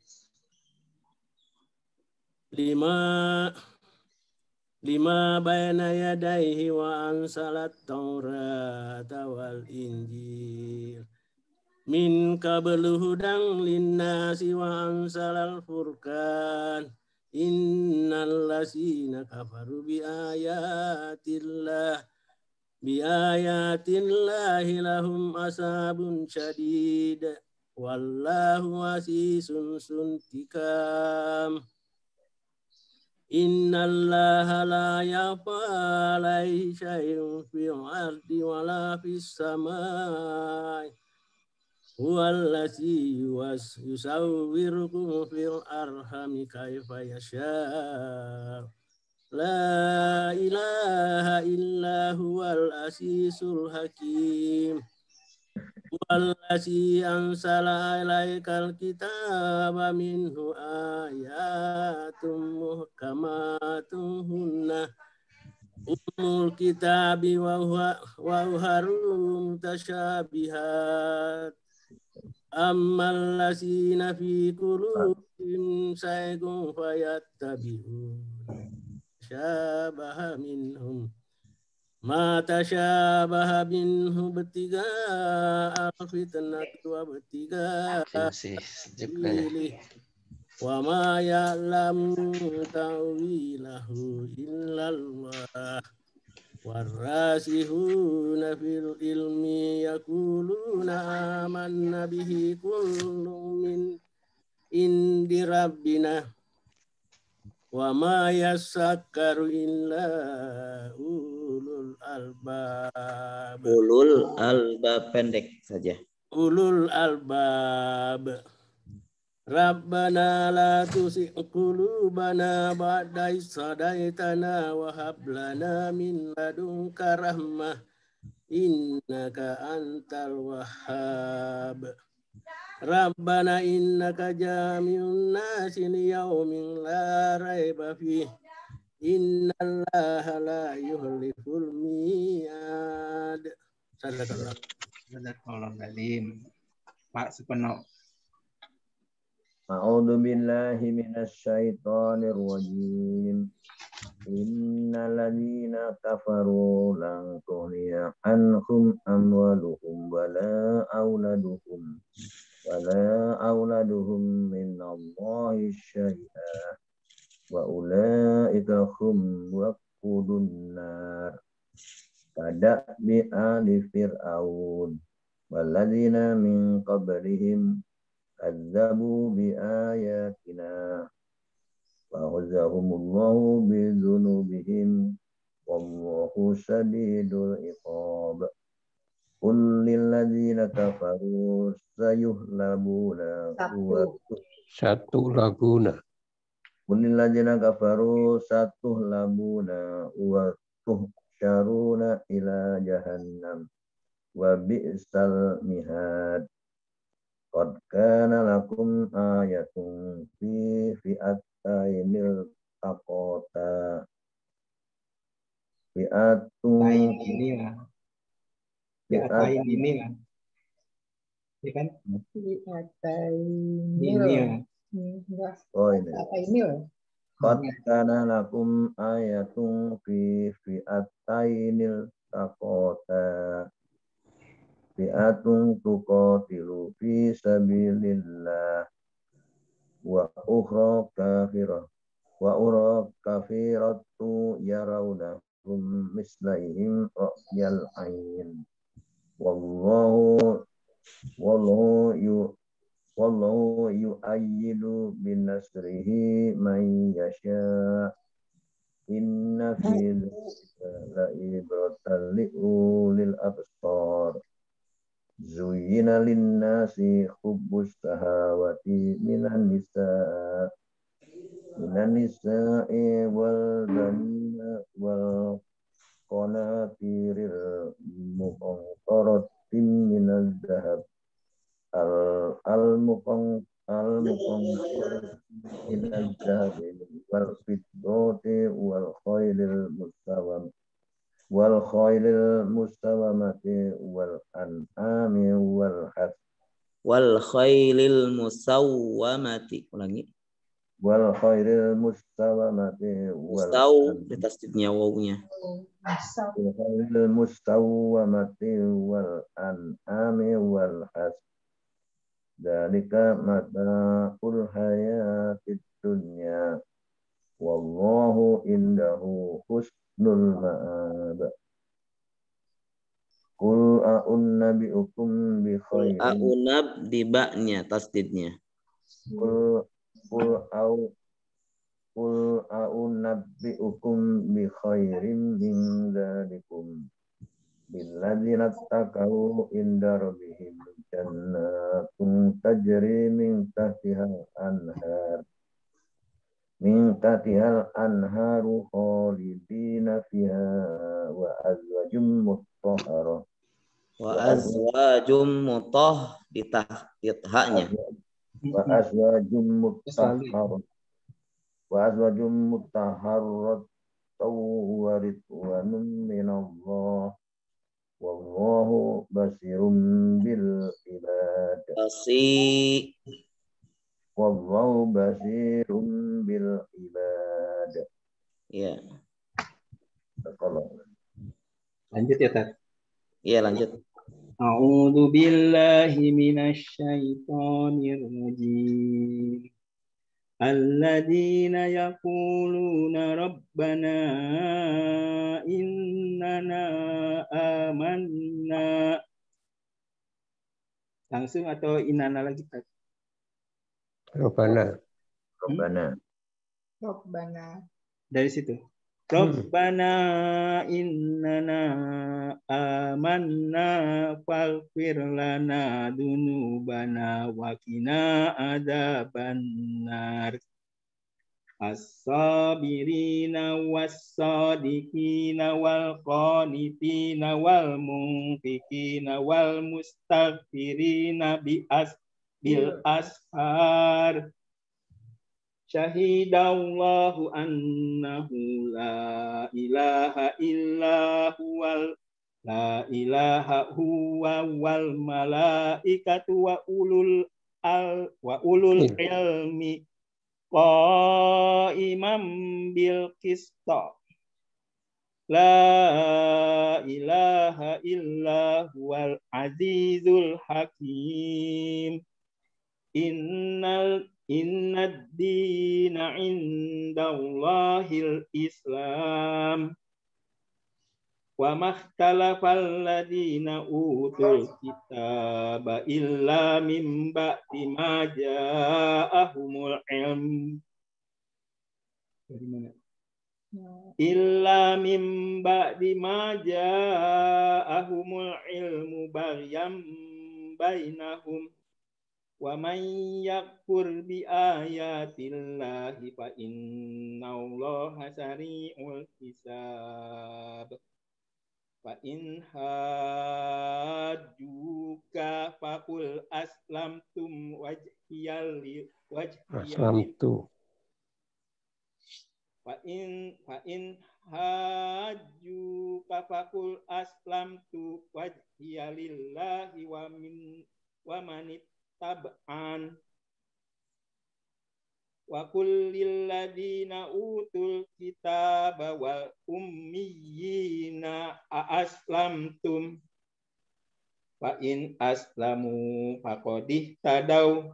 lima bayna yadayhi wa ansalat taurata wal injil min qablu hudan linnasi wa ansalal furqan innal ladzina kafaru biayatillahi lahum asabun syadid wallahu azizun suntikam. Innallaha la yakhfa alaihi syai'un fil ardi wala fis samai. Huwallazi yusawwirukum fil arhami kaifa yasha. La ilaha illa huwal azizul hakim. Wallazi ansala ilaikal kitaba minhu ayatum muhkamatun hunna ummul kitabi wa uharum mutasyabihat ammal lazina fi qulubihim zaygun fayattabi'un syabaha minhum ma tasyabaha minhu betiga al-fitnatu wa betiga pilih wa ma ya'lamu ta'wilahu illallah warasihuna fil ilmi yaquluna amanna bihi kullun min indi rabbina wa ma yasakkaru illa ulul albab. Ulul albab pendek saja. Ulul albab. Rabbana la tuzigh qulubana ba'da idh hadaitana wa hab lana min ladunka rahmah innaka antal wahhab. Rabbana innaka jami'un nasi liyaumin la raiba fih. Innallaha la yuhliful mi'ad. Sadaqallahul azim. Pak Supono. A'udzu billahi minasy syaithanir rajim. Innal ladzina kafaru lan tughniya anhum amwaluhum wala auladuhum minallahi syai'a wa ulaika hum waqudun nar. Kada bi ali fir'aun walladzina min qablihim kadzabu bi ayatina fa'akhadhahumullahu bi dzunubihim wallahu syadidul iqab. Qul lil ladzina kafaru sayuhlabuna Satu laguna. Qul lil ladzina kafaru satuhlabuna wa tuhsyaruna ila jahannam wa bi'sal mihad. Qad kana lakum ayatun fi fi'atainil taqata. Fi'atain ini lah. Fi'atain ini lah. Ya kan? Fi'atainil. Oh ini. Fi'atainil. Qad kana lakum ayatun fi fi'atainil taqata. Fi'atun tuqatilu fi sabilillah wa ukhra kafiratu yarawnahum mislaihim ra'yal ayn wallahu yu'ayyidu bin nasrihi man yasha inna fi dzalika la ibratan li ulil absar. Zuyyina linnasi hubbus sahawati minan nisa'i wal banina wal qanatiril muqantaratin minaz zahab al-muqantaratin minaz zahab wal fiddati wal khailil musawamati wal an'ami wal harth. Wal khailil musawwamati. Ulangi. Wal khailil musawamati Mustaw di tasdidnya wawunya. Wal khailil musawamati wal an'ami wal harth. Dzalika mata'ul hayatid dunya wallahu indahu husnul ma'ab. Qul a'unnabi'ukum bi khairin. A'unab di ba'nya, tasdidnya. Qul a'unnabi'ukum bi khairin min dzalikum lilladzina taqaw inda rabbihim jannatun tajri min tahtihal anharu khalidina fiha wa azwajum mutahharah. Wa azwajum mutah di haknya. Wa azwajum mutahharah. Wa azwajum mutahharrat wa ridwanun minallah. Wallahu basirum bil ibad. Wallahu basirum bil ibad. Ya. Lanjut ya, Tat. Iya, lanjut. A'udzu billahi minasy syaithanir rajim. Alladzina yaquluna rabbana innana amanna. Langsung atau inana lagi, Pak? Rabbana. Dari situ. Rabbana innana amanna faghfir lana dzunubana wa qina adzabannar. As-sabirina was-sadiqina wal qanitina wal munfiqina wal mustaghfirina bil ashar. Syahidallahu annahu la ilaha illa huwal wal malaikatu wa ulul ilmi qaimam bil qista. La ilaha illa huwal azizul hakim. Innad dina indallahil Islam. Wa makhtalafal ladina utul kitaba illa min ba'di ma ja'ahumul ilm. Dari mana? Illa min ba'di ma ja'ahumul ilmu baghyan bainahum. Wa man yakfur bi ayatillahi fa innallaha sari'ul hisab. Fa in hajjuka faqul aslamtum wajhiyal Fa in hajjuka faqul aslamtu wajhiyalillahi wa man tab'an wa kullil ladina utul kitaba wal ummiyina aslamtum fa in aslamu faqad tadaw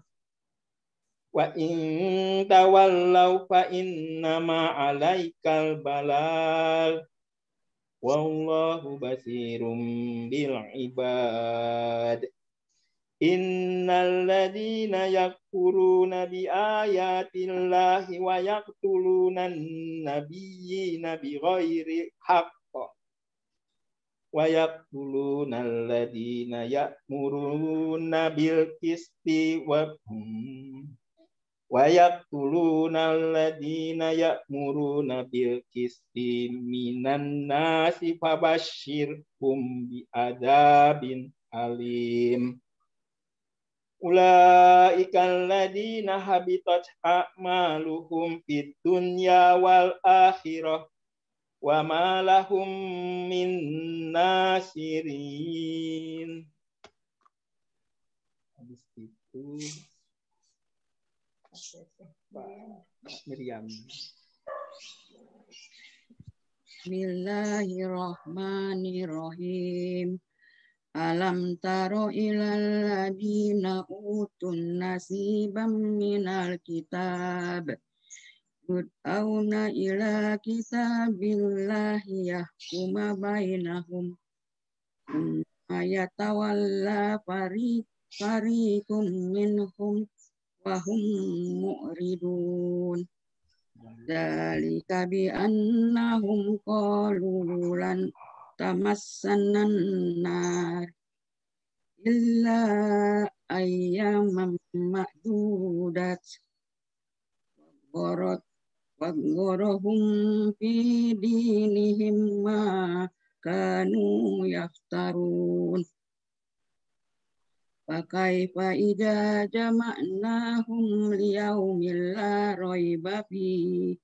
wa in tawallaw fa innama alaikal balal wallahu basirum bil ibad. Innal ladzina yakfuruna bi ayatillahi wa yaqtuluna an-nabiyyina bighairi haqq wa yaqtuluna alladhina ya'muruna bil qisti wa yaqtuluna alladhina ya'muruna bil qisti minan nasi fabashshirhum bi adzabin alim. Ulaikal ladina habitat a'maluhum fid dunya wal akhirah wa ma lahum min nasirin. Habis itu Miriam. Bismillahirrahmanirrahim. Alam taro ilal ladina utun nasibam minal kitab yud'auna ila kitabillahi yahkuma bainahum ayatawalla fariqum minhum wa hum mu'ridun. Dzalika bi annahum qalu lan tamassanan nar illa ayyaman ma'dudat wagorohum fi dinihim ma kanu yaftarun. Fakaifa idza jama'nahum liyaumin la raiba fihi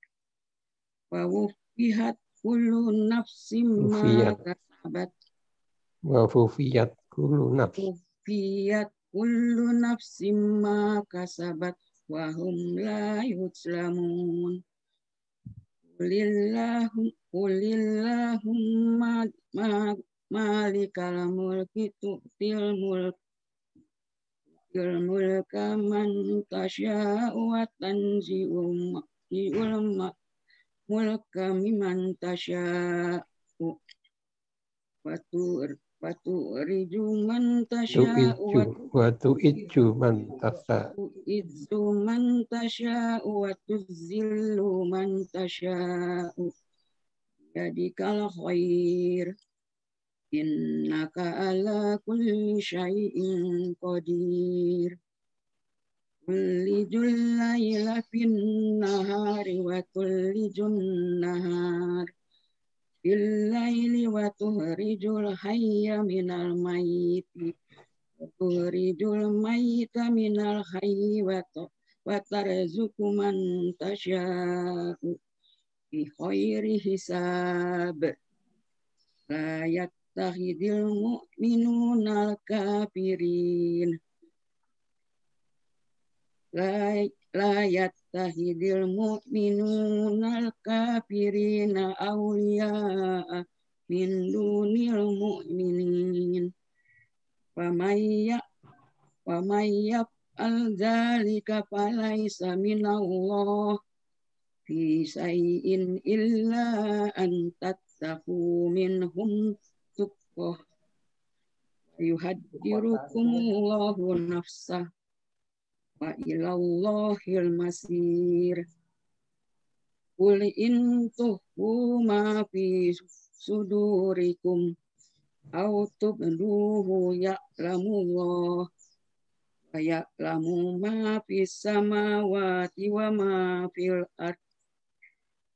wa wuffihat kullu nafsin ma kasabat wa fufiyat kullu nafsin ma kasabat wa hum la yuzlamun. Qulillahumma malikal mulki tu'til mulka man tasya'u wa tanzi'ul mulka mimman tasya'u wa tu'riju man tasya'u wa tu'iju man tasya'u wa tuzillu man tasya'u yadikal khair innaka ala kulli syai'in qadir. Tulijul laila fin nahari wa tulijun nahar fil laili wa tuhrijul hayya minal mayyiti wa tuhrijul mayyita minal hayyi wa tarzuqu man tasya'u bi khairi hisab. La yattakhidil mu'minuna al-kafirin la yattakhidil mu'minuna al-kafirina awliya'a min dunil mu'minin wa may yaf'al dzalika falaysa minallah fi syai'in illa an tattaqu minhum tuqah yuhaddirukumullahu nafsah wa ilallahil masir. Qul in tuhfu ma fi sudurikum aw tubduhu ya'lamullah wa ya'lamu ma fis samawati wa ma fil ard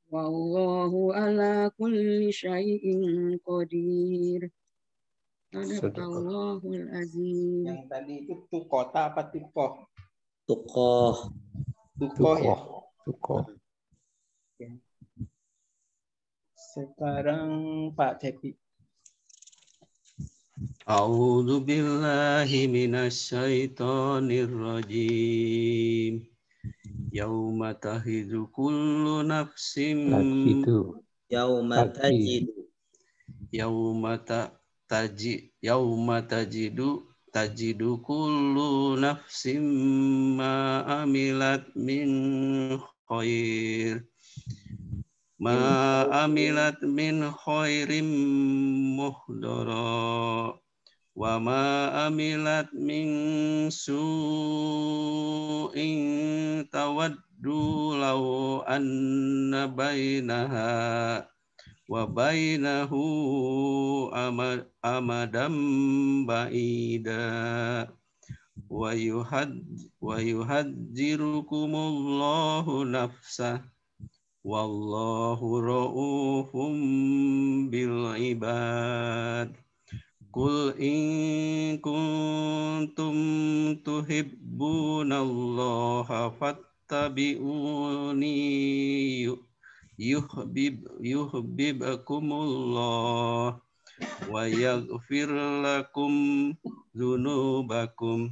wallahu ala kulli syai'in qadir. Sadaqallahul azim. Yang tadi itu tukota apa tukoh? Tukoh. Ya. Tukoh. Sekarang Pak Tepi. A'udzu billahi minasyaitonir rajim. Yauma tahidu kullu nafsin tajidu kullu nafsin ma amilat min khairin muhdara wa ma amilat min su'in tawaddu law anna bainaha wa bainahu amadan ba'ida wa yuhadzirukumullahu nafsah wallahu ra'ufum bil ibad. Qul in kuntum tuhibbunallaha fattabi'uni yuhibbukumullah wa yaghfir lakum dzunubakum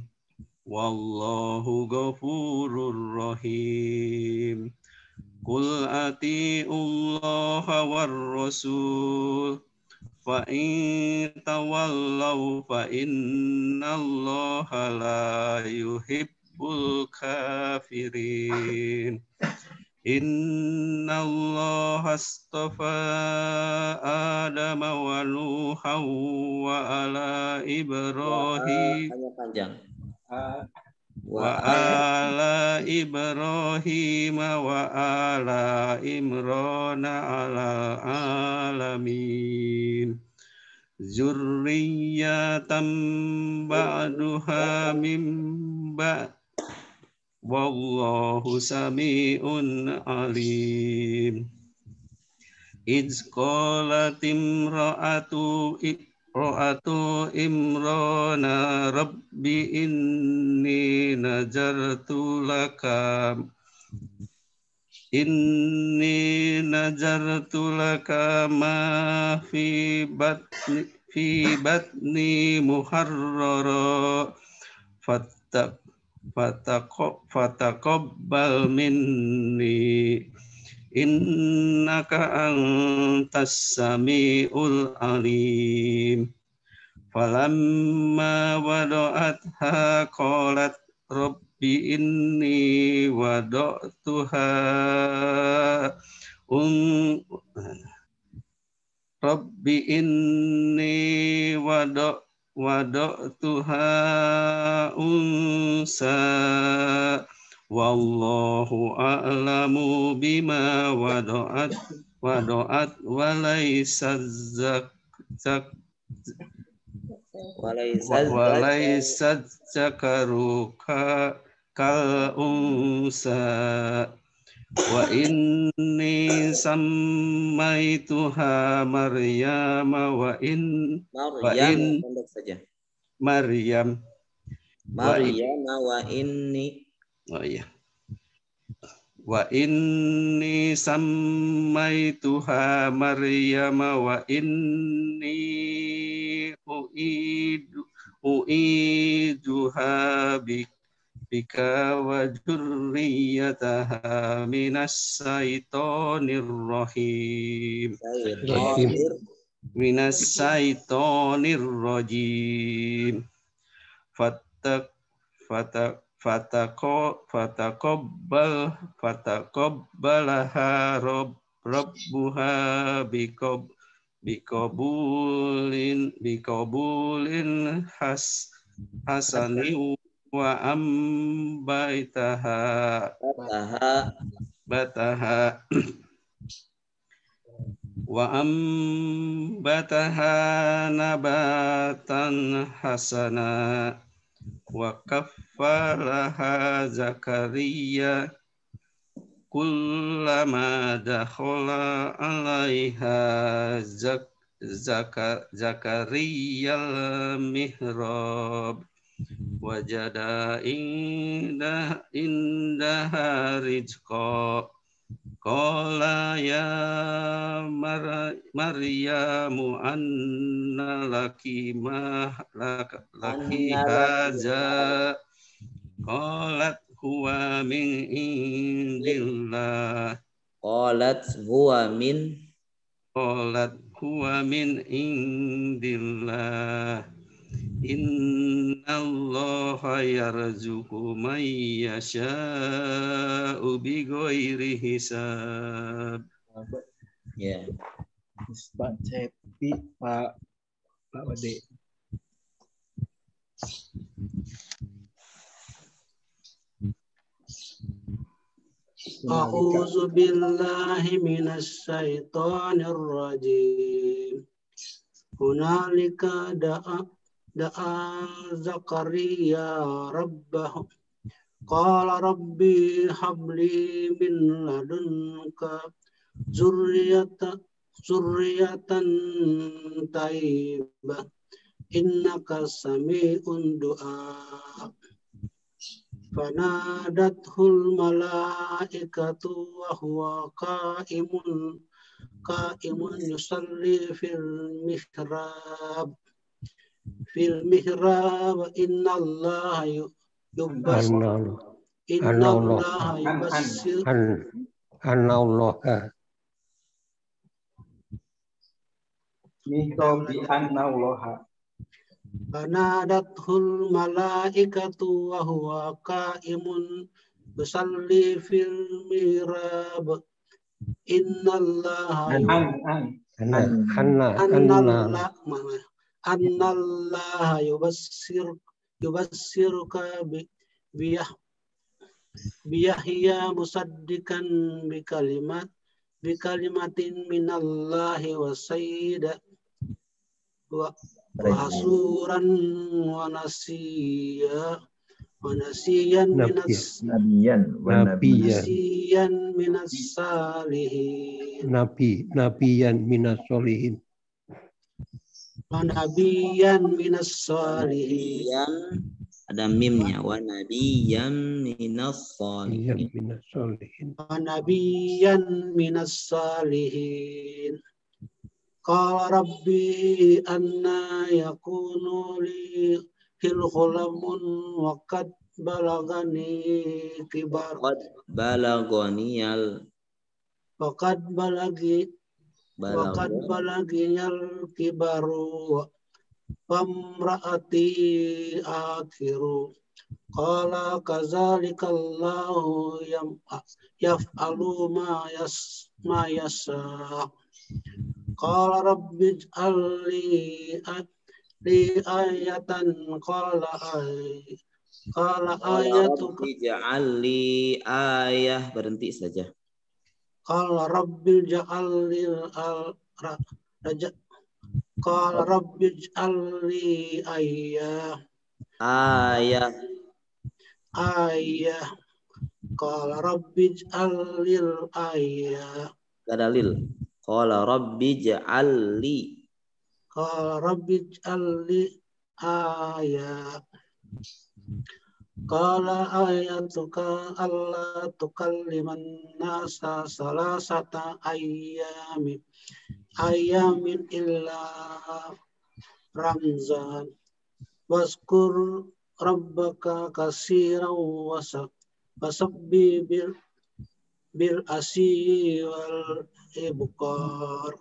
wallahu ghafurur rahim. Qul ati'ullaha war rasul fa in tawallaw fa innallaha la yuhibbul kafirin. Inna Allah astafa Adam wa Nuha wa ala Ibrahim hanya panjang. wa ala Ibrahim wa ala Imran ala alamin zurriyatan ba'duha min ba'd wallahu sami'un alim. Idz qalat imra'atu imrana rabbi inni nazartu laka ma fi batni muharrara fataqabbal minni innaka antas samiul alim. Falamma wada'atha qalat rabbi inni wada'tuha rabbi inni wada'tuha unsa wallahu a'lamu bima wada'at walaysat zakaru kal unsa wa inni sammaituha Maryam Maryam wa inni wa inni sammaituha Maryam wa inni u'iduha bika wa dzurriyyataha minas syaitonir rajim fataqabbalaha rabbuha biqabulin hasani wa ambaitaha nabatan hasana wa kaffalaha Zakaria kullama dakhala alaiha Zakaria al-mihrab wajada indaha rizqa qala ya Maryamu anna laki hadza qalat huwa min indillah qalat huwa min indillah innallaha yarzuqu man yasha'u bighairi hisab. Ya. Pak Cepi, Pak Wade. A'udzu billahi minasy syaithanir rajim. Hunalika da'a Zakaria rabbahu qala rabbi habli min ladunka zurriyatan tayyibah innaka sami'un du'a. Fanadathul malaikatu wa huwa qa'imun yusalli fil mihrab innallaha yubassir Fanadathul malaikatu wa huwa qa'imun yusalli fil mihrab innallaha annallaha yubassiruka biyahya musaddiqan bikalimatin minallahi wa sayyida wa hasuran wa nasiyan minas salihin nabiyan minas solihin. Ada mimnya, wa nabiyyan minas solihin. Qala rabbi anna yakunu li khulamun wa qad balagani kibaru pamraati akhiru. Qala kadzalikallahu yaf'alu ma yasha. Qala rabbi ij'alni ayatan qala ayatuka Ij'alli ayah, berhenti saja. Qala rabbi ij'alni ayah. Qala rabbi ij'alni ayah. Dalil. Qala rabbi ij'alli ayah. Qala ayatuka alla tukalliman nasa salasata ayyamin illa ramzan waskur rabbaka katsiran wasabbi bil asyi wal ibkar.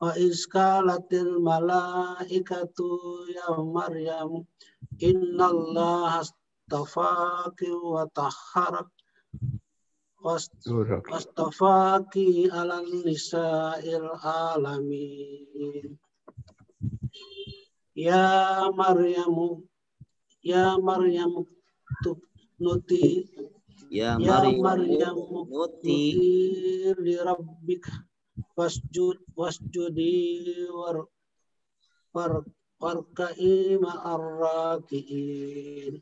Wa iskalatil malaikatu ya Maryam innallaha astafaki wa tahharak wastafaki ala nisa'il alamin. Ya Maryamu nuti li rabbika wasjudi warka'i ma'ar raki'in.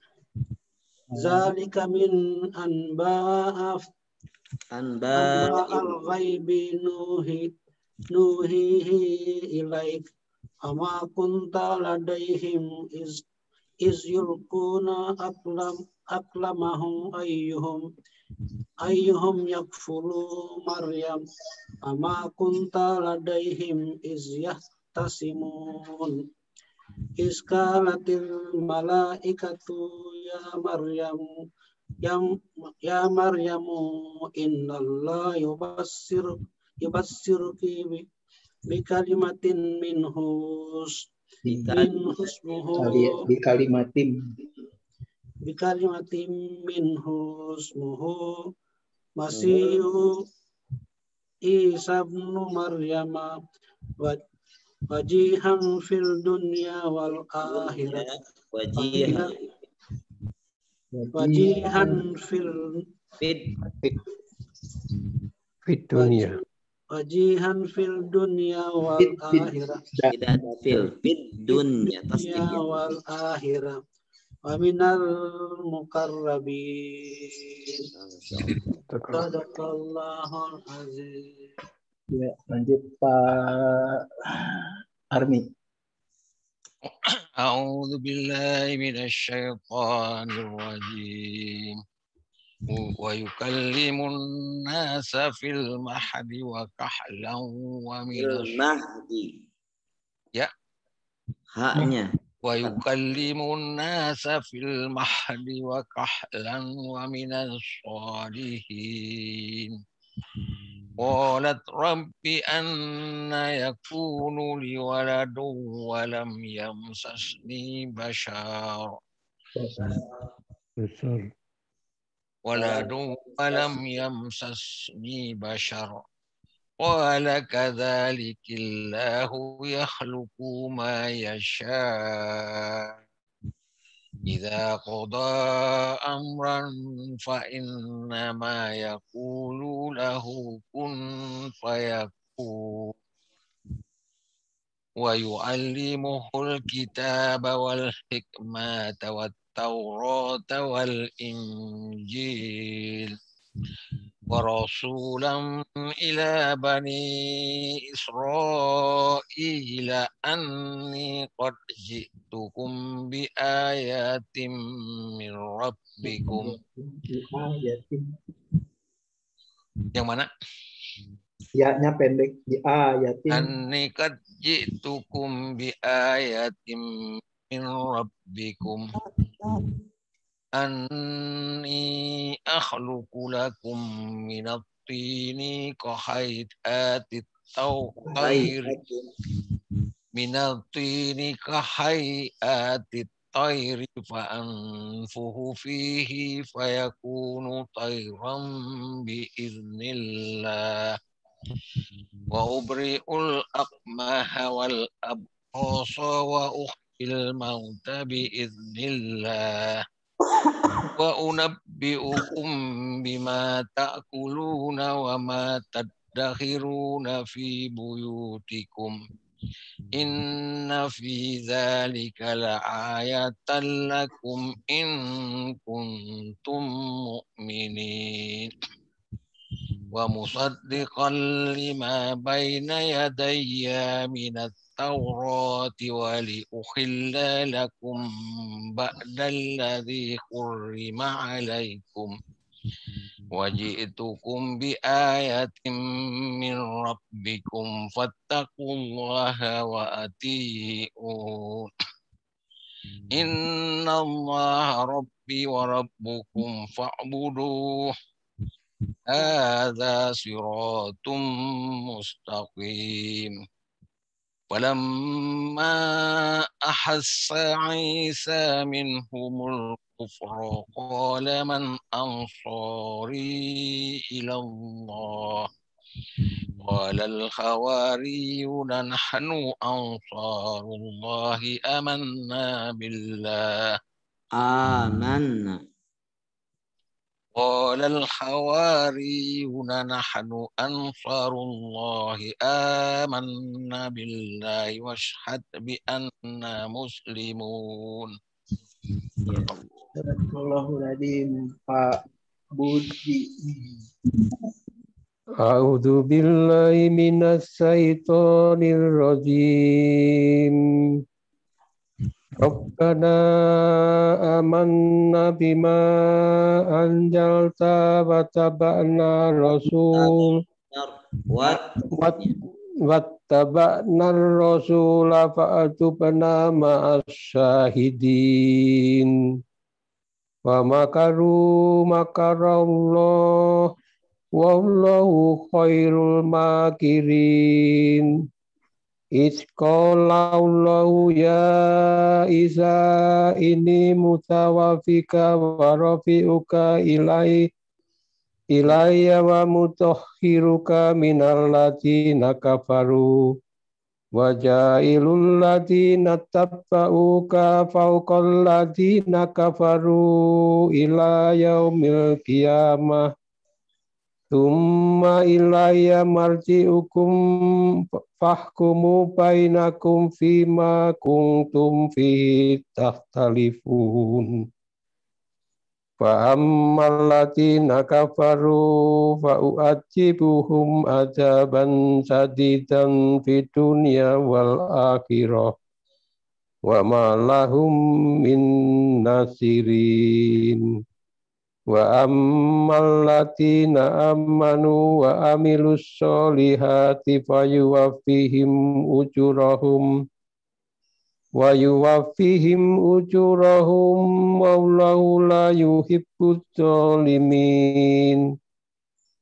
Zalika min anba'al ghaibi nuhihi ilaik ama kunta ladaihim iz yulquna aqlamahum ayyuhum yakfulu Maryam ama kunta ladaihim iz yahtasimun. Iskalatil malaikatu ya Maryamu innallaha yubassiruki bi kalimatin minhus minhusmuhu Masihu Isa ibn Maryama wajihan fil dunya wal akhirah wajihan fil dunya wal akhirah tidak ada fil dunya tasdid wal akhirah wa minal muqarrabin. Sadaqallahul azim. Ya, lanjut Pak Armi. A'udzu billahi minasyaitonir rajim. Wa yukallimun nasa fil mahdi wa kahlan wa fil mahdi. Ya. Haknya ويكلم الناس في المهد وكهلا ومن الصالحين قالت رب أن يكون لي ولد ولم يمسسني بشر قال كذلك الله يخلق ما يشاء إذا قضى أمرا فإنما يقول له كن فيكون ويعلمه الكتاب والحكمة والتوراة والإنجيل ورسولا إلى بني إسرائيل أني قد جئتكم بآيات من ربكم. Yang mana? Ya-nya pendek di ayatin. Anni qad ji'tukum bi ayatin min rabbikum. Anni akhluqu lakum minat tini kahayati tawqairi minat tini kahayati tayri fa'anfuhu fihi fayakunu tayran biiznillah wa ubri'ul akmaha wal abrasa wa ukhil mauta biiznillah wa unabbi'ukum bima ta'kuluna wa ma tadakhiruna fi buyutikum inna fi dzalika la'ayatan lakum in kuntum mu'minin wa musaddiqan lima bayna yadayya minat Taurati wa li ukhilla lakum ba'dalladzi hurrima alaikum wa ji'tukum bi ayatin min rabbikum fattaqullaha wa ati'un innallaha rabbi wa rabbukum fa'buduh hadza siratum mustaqim. فلما أحس عيسى منهم الكفر قال من أنصاري إلى الله قال الحواريون نحن أنصار الله آمنا بالله قال الحواريون نحن أنصار الله آمنا بالله واشهد بأننا مسلمون. Bismillahirrahmanirrahim. Pak Budi. A'udzu billahi minas syaitonir rajim. Rabbana amanna bima anjalta wa taba'na rasul wattaba'na rasula fa'atubna ma'as syahidin wa makaru makarallah wallahu khairul makirin. Isqalallahu ya Isa ini mutawafika wa rafi'uka ilayya wa mutahhiruka minal ladina kafaru wa ja'ilul ladina tabba'uka fawqal ladina kafaru ila yaumil qiyamah. Tsumma ilayya marji'ukum fahkumu bainakum fima kuntum fihi takhtalifun. Fa ammal ladzina kafaru fa u'adzibuhum adzaban shadidan fid dunya wal akhirah wa ma lahum min nasirin. Wa ammal ladzina amanu wa amilus solihati fayuwaffihim ujurahum wa yuwaffihim ujurahum wallahu la yuhibbuz zalimin.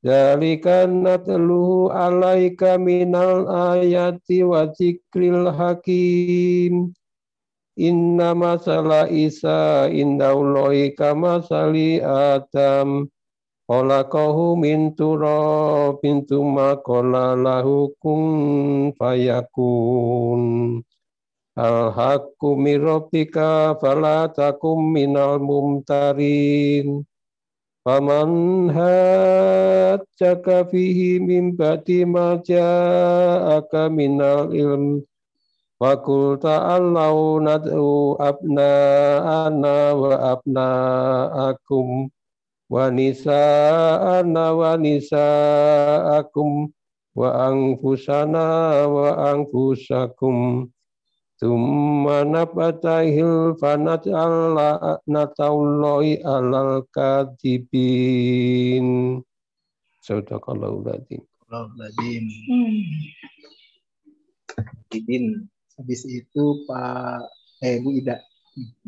Dzalika natluhu alaika minal ayati wa dzikril hakim. Inna masala Isa indaullahi kamasali Adam. Khalaqahu min turabin tsumma qala lahu kun fayakun. Al-haqqu min rabbika fala takum minal mumtarin. Faman hajjaka fihi min ba'di ma ja'aka minal ilm faqul ta'allau nad'u abna'ana wa abna'akum wa nisa'ana wa nisa'akum wa anfusana wa anfusakum Tsumma nabatahil fanaj'al la'natallahi 'alal kadhibin. Sadaqallahul adzim. Izin. Habis itu Pak Bu Ida.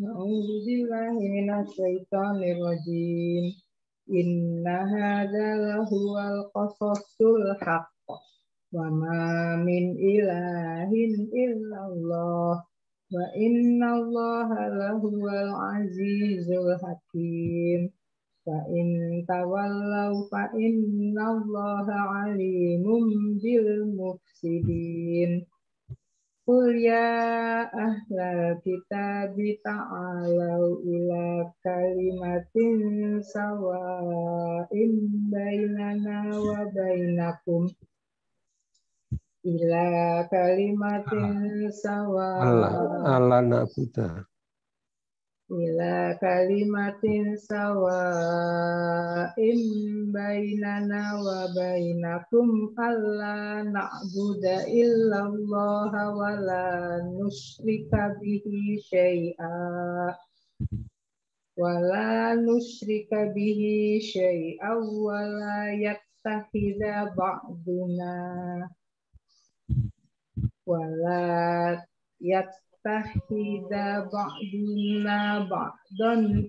A'udzubillahi minasyaitonir rajim. Inna hadzal lahuwal qasasul haqq. Wa ma min ilahin illallah wa innallaha lahuwal azizul hakim. Fa in tawallaw fa innallaha alimun bil mufsidin. Qul ya ahlal kitabi ta'alau ila kalimatin sawa'in bainana wa bainakum ila kalimatin Allah na'budu. Ila kalimatin sawa'in bainana wa bainakum alla na'budu illallaha wa la nusyrika bihi syai'a wa la nusyrika bihi syai'a wa la yattakhidha ba'duna wala yattahida ba'duna ba'dan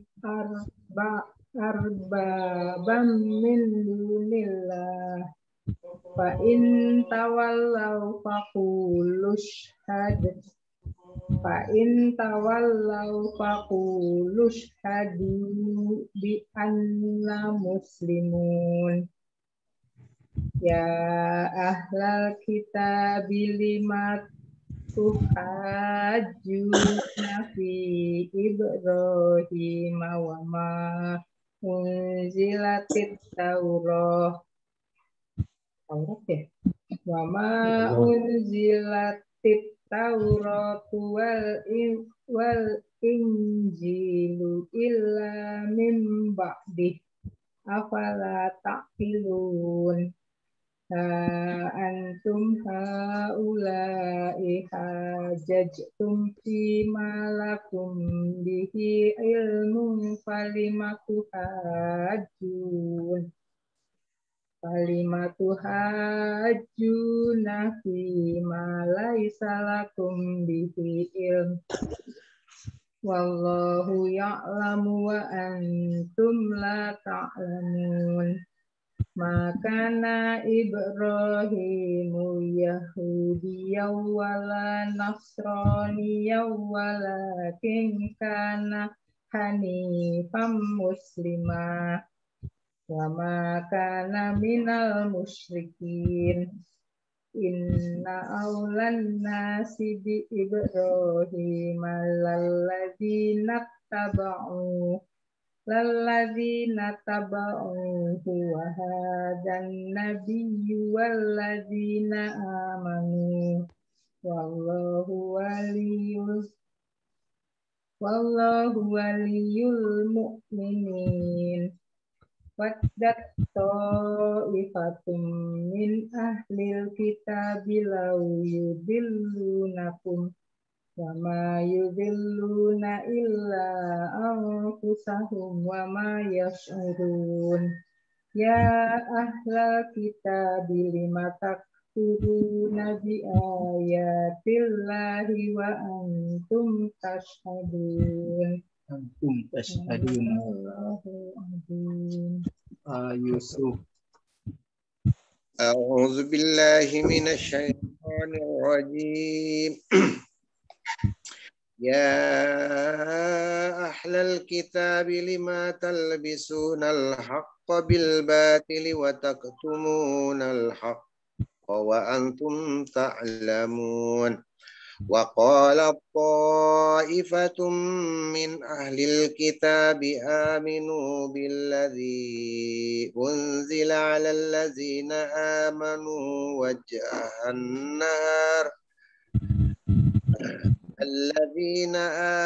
arbabam min dunillah fa in tawallaw faqulu shhadu bi anna muslimun. Ya ahlal kitabi lima tuhajjuna fi Ibrahim wa ma unzilatit Taurah wa ma unzilatit Taurat wal injilu illa min ba'dih afala ta'qilun. Antum haula'i hajajtum fi ma lakum bihi ilmun falimatu hajjuna fi ma laisa lakum bihi ilm wallahu ya'lamu wa antum la ta'lamun. Makana Ibrahimu Yahudiyyan wala Nasraniyyan walakin kana hanifan muslima wa ma kana minal musyrikin. Inna awlan nasi bi Ibrahim lalladzina taba'uhu wa hadan nabiyyu walladzina amanu wallahu waliyul mu'minin. Waddat ta'ifatum min ahlil kitabi law yudillunakum wa ma yudilluna illa anfusahum wa ma yash'urun. Ya ahlal kitabi lima takfuruna bi ayatillahi wa antum tashhadun. Antum tashhadun. Yusuf. أعوذ بالله من الشيطان الرجيم يا أهل الكتاب لما تلبسون الحق بالباطل وتكتمون الحق وأنتم تعلمون وقال طائفة من أهل الكتاب آمنوا بالذي أنزل على الذين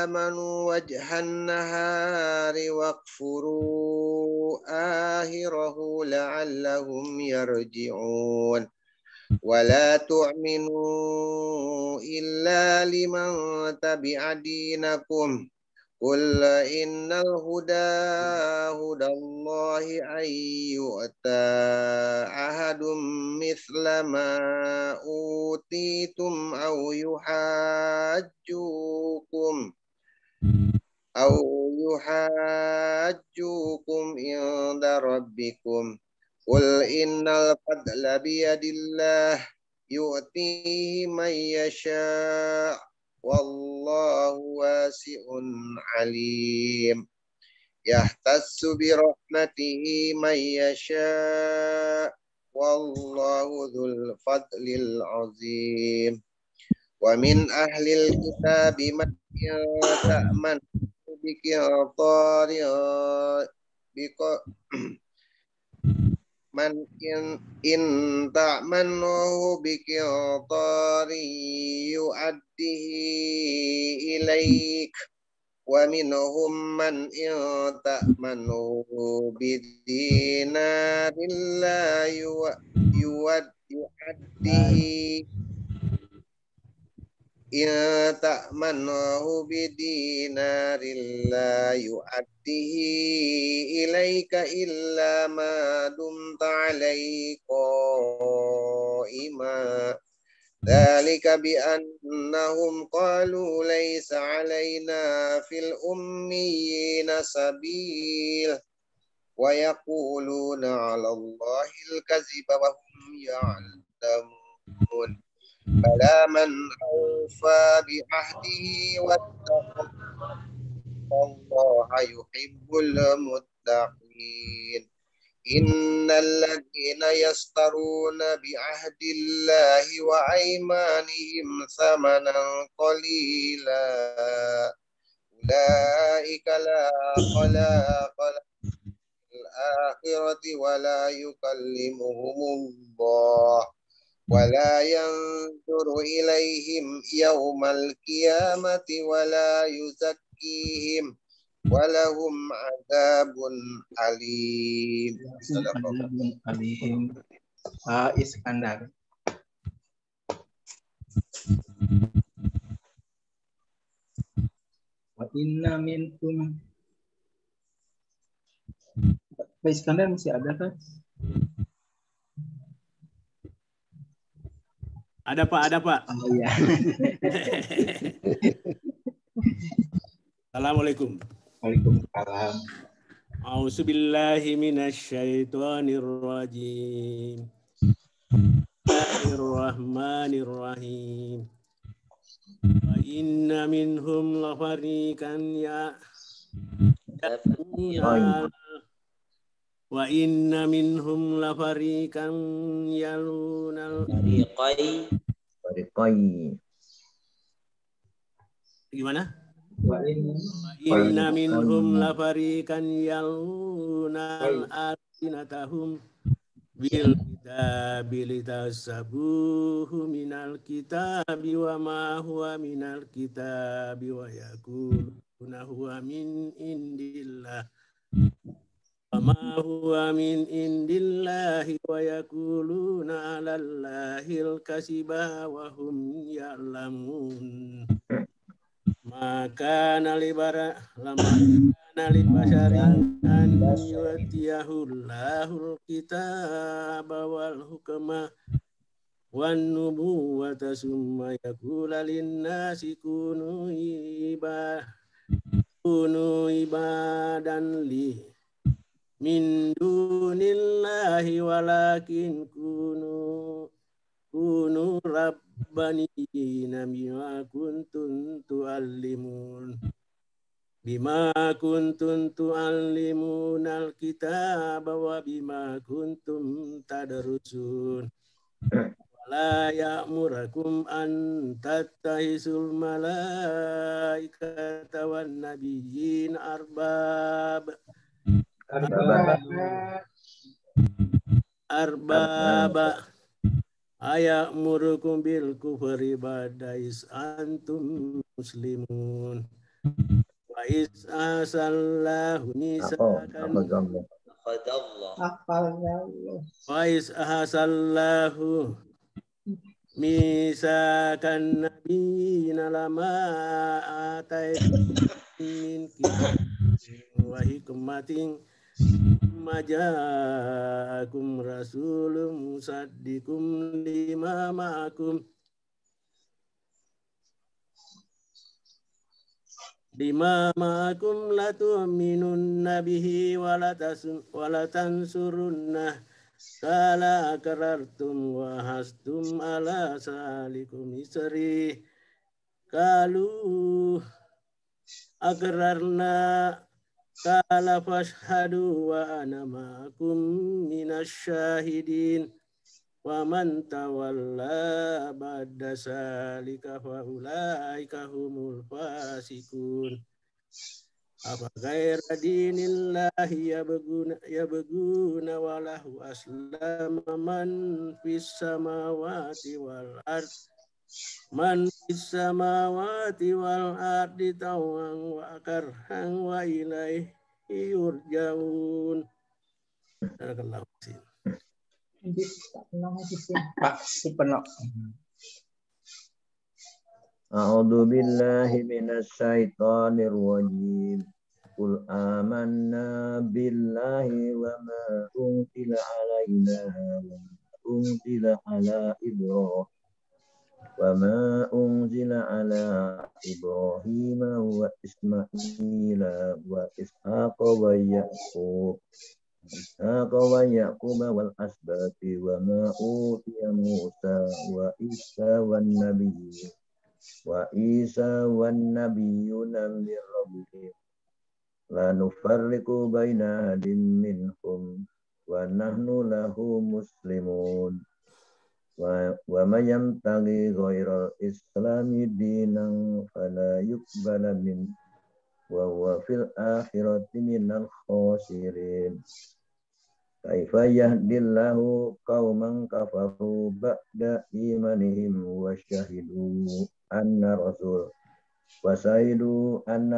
آمنوا وجه النهار واكفروا آخره لعلهم يرجعون ولا تؤمنوا إلا لمن تبع دينكم قل إن الهدى هدى الله أن يؤتى أحد مثل ما أوتيتم أو يحاجوكم عند ربكم قل إن الفضل بيد الله يؤتيه من يشاء والله واسع عليم يختص برحمته من يشاء والله ذو الفضل العظيم ومن أهل الكتاب من تأمن بقنطار من إن تأمنه بقنطار يؤديه إليك ومنهم من إن تأمنه بدينار لا يؤديه إن تأمنه بدينار لا يؤديه إليك إلا ما دمت عليه قائما ذلك بأنهم قالوا ليس علينا في الأميين سبيل ويقولون على الله الكذب وهم يعلمون بلى من أوفى بعهده واتقى الله يحب المتقين إن الذين يشترون بعهد الله وأيمانهم ثمنا قليلا أولئك لا خلاق لهم في الآخرة ولا يكلمهم الله ولا ينظر إليهم يوم القيامة ولا يزكيهم ولهم عذاب أليم. Iskandar. Wa inna minkum. Pak Iskandar masih ada kan? Ada Pak. Oh iya. Assalamualaikum. Waalaikumsalam. A'udzubillahi minasyaitonirrajim. Bismillahirrahmanirrahim. Wa inna minhum lafariqan wa inna minhum lafariqan yalunal fariqai. Gimana? Wa inna minhum lafariqan yalunal alsinatahum bil kitabi litasabuhu minal kitabi wa ma huwa minal kitabi wa yakuluna huwa min indillah وما هو من عند الله ويقولون على الله الكذب وهم يعلمون ما كان لبشر أن يؤتيه الله الكتاب والحكم wan nubuwata summa yaqula linnasi kunu ibadan li min dunillahi walakin kunu rabbaniyina bima kuntum tu'allimun alkitaba wa bima kuntum tadrusun wala ya'murakum an tattahisul malaikata wan nabiyyin arbaba aya'murukum bil kufri ba'da is antum muslimun wa is asallahu misakan wa is asallahu misakan nabiyina lama ataitum min kitabin wa hikmatin maja'akum rasulun musaddiqum lima ma'akum latu'minunna bihi wa latansurunnah kala akarartum wa hastum ala salikum isri kalu akararna kala fashhadu wa ana ma'akum minasyahidin wa man tawalla ba'da salika fa ulaika humul fasikun apa ghaira dinillahi yabguna wa lahu aslama man fis samawati wal ard tawan wa karhan wa ilaihi yurja'un. Barakallahu fiik. Pak Supenok. A'udzu billahi minasy syaithanir rajim. Qul amanna billahi wa ma unzila alaina wa unzila ala Ibrahim wa ma unzila ala Ibrahim wa Ismaila wa Ishaqa wa Yaqub wal asbati wa ma utiya Musa wa Isa wan nabiyyuna min rabbihim la nufarriqu baina ahadin minhum wa nahnu lahu muslimun wa man yamtaghi ghairal islami dinan fala yuqbala min wa huwa fil akhirati minal khasirin. Kaifa yahdillahu qauman kafaru ba'da imanihim wa syahidu anna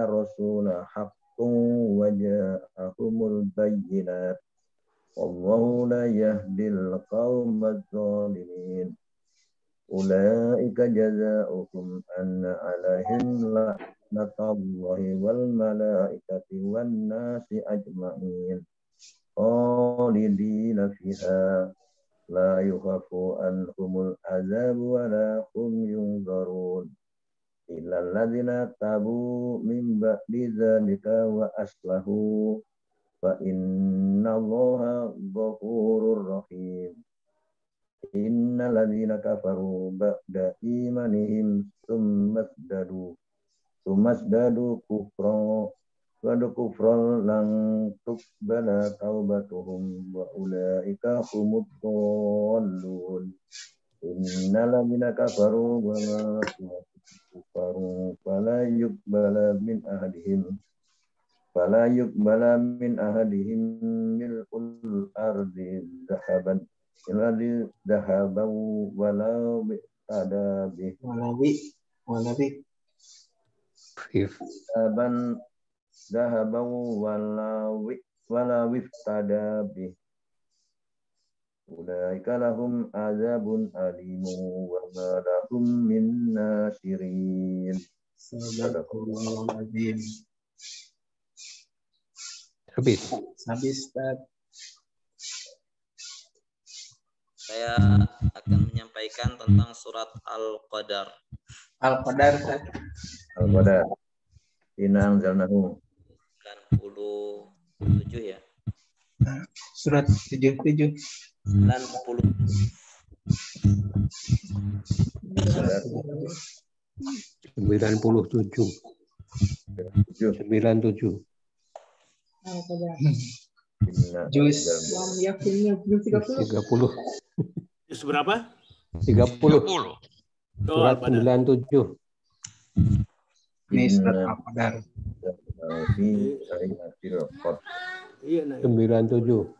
rasula haqqun wa ja'ahumul bayyinat wallahu la yahdil qaumadz zalimin. Ulaika jazaohum anna alaihim la'natullahi wal malaikati wan nasi ajma'in khalidina fiha la yukhafu anhumul azab wa la hum yunzarun illa alladzina tabu min ba'di dzalika wa aslahu fa innallaha ghafurur rahim. Innal ladzina kafaru ba'da imanihim sumasdadu kufran lang tuqbala taubatuhum wa ulaika humud dhallun. Innal ladzina kafaru wa kafaru fala yuqbala min ahadihim mil'ul ardi dhahaban walau bi'tadabi dhahaban walau bi'tadabi ulaika lahum azabun alimun wa ma lahum min nasirin. Sadaqallahul azim. Habis. Ustaz. Saya akan menyampaikan tentang surat Al-Qadar. Al-Qadar. Al-Qadar. Inna anzalnahu. 97 ya. Surat 77. 97. 97. Juz 30. Juz berapa? 30. Surat 97. Ini surat Al-Qadar. 97.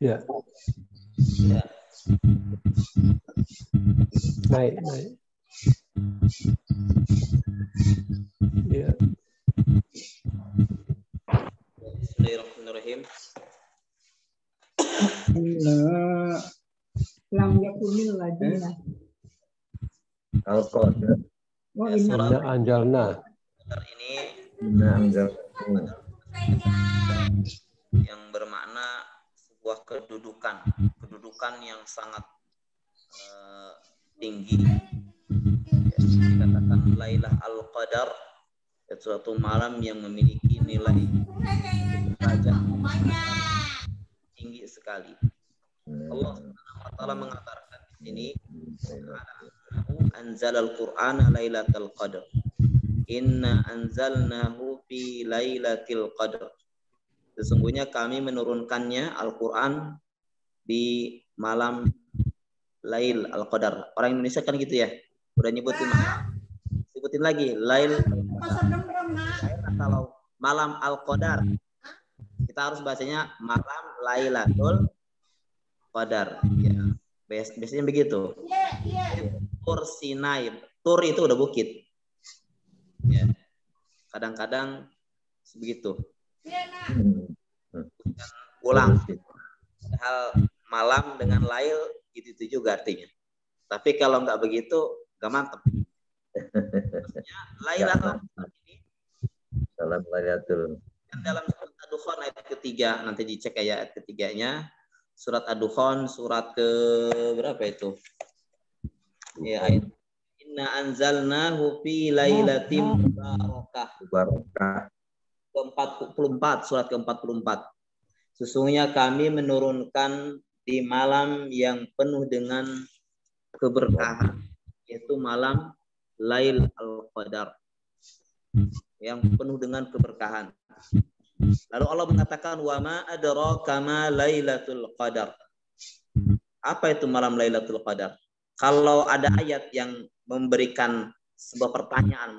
Ya. Ya. Naik. Ya. Bismillahirrahmanirrahim. Lam yakunil ladina. Al-Qadar. Oh, Inna anjalna. Ini yang bermakna sebuah kedudukan yang sangat tinggi. Dikatakan Lailah Al-Qadar, suatu malam yang memiliki nilai derajat tinggi sekali. Allah Subhanahu wa taala mengatakan di sini, anzalal Qur'ana lailatul qadar. Inna anzalnahu fi lailatul qadar. Sesungguhnya kami menurunkannya Al-Qur'an di malam Lail Al-Qadar. Orang Indonesia kan gitu ya. Udah nyebutin sebutin lagi Lail. Kalau malam Al-Qadar, kita harus bacanya malam Lailatul Qadar. Ya. Biasanya begitu. Tur Sinai. Tur itu udah bukit. Ya. Kadang-kadang begitu. Ulang. Hal malam dengan lail itu juga artinya. Tapi kalau nggak begitu, nggak mantep. Lailatul ini dalam Lailatul. Dalam surat Ad-Dukhan ayat ketiga, nanti dicek ya ayat ketiganya. Surat Ad-Dukhan surat ke berapa itu? Ya, ayat Inna anzalnahu fi lailatin mubarakah. Ke-44, surat ke-44. Sesungguhnya kami menurunkan di malam yang penuh dengan keberkahan, yaitu malam Lail Al-Qadar. Yang penuh dengan keberkahan. Lalu Allah mengatakan wa ma adraka ma Lailatul Qadar. Apa itu malam Lailatul Qadar? Kalau ada ayat yang memberikan sebuah pertanyaan,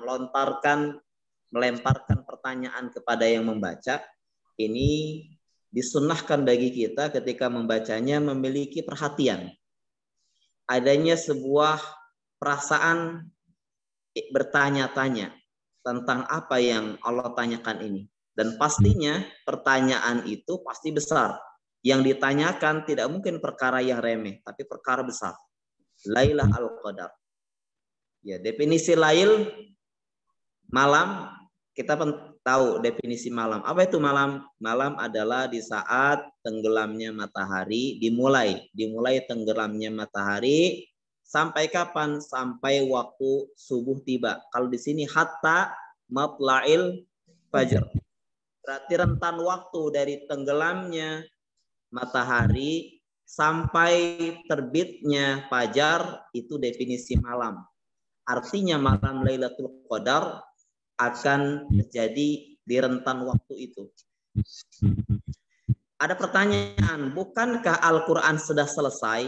melemparkan pertanyaan kepada yang membaca, ini disunnahkan bagi kita ketika membacanya memiliki perhatian. Adanya sebuah perasaan bertanya-tanya tentang apa yang Allah tanyakan ini. Dan pastinya pertanyaan itu pasti besar. Yang ditanyakan tidak mungkin perkara yang remeh, tapi perkara besar. Lailah Al-Qadar. Ya, definisi lail malam, kita tahu definisi malam. Apa itu malam? Malam adalah di saat tenggelamnya matahari, dimulai tenggelamnya matahari sampai kapan? Sampai waktu subuh tiba. Kalau di sini hatta matla'il fajr. Berarti rentan waktu dari tenggelamnya matahari sampai terbitnya fajar itu definisi malam. Artinya malam Lailatul Qadar akan terjadi di rentan waktu itu. Ada pertanyaan, bukankah Al-Quran sudah selesai?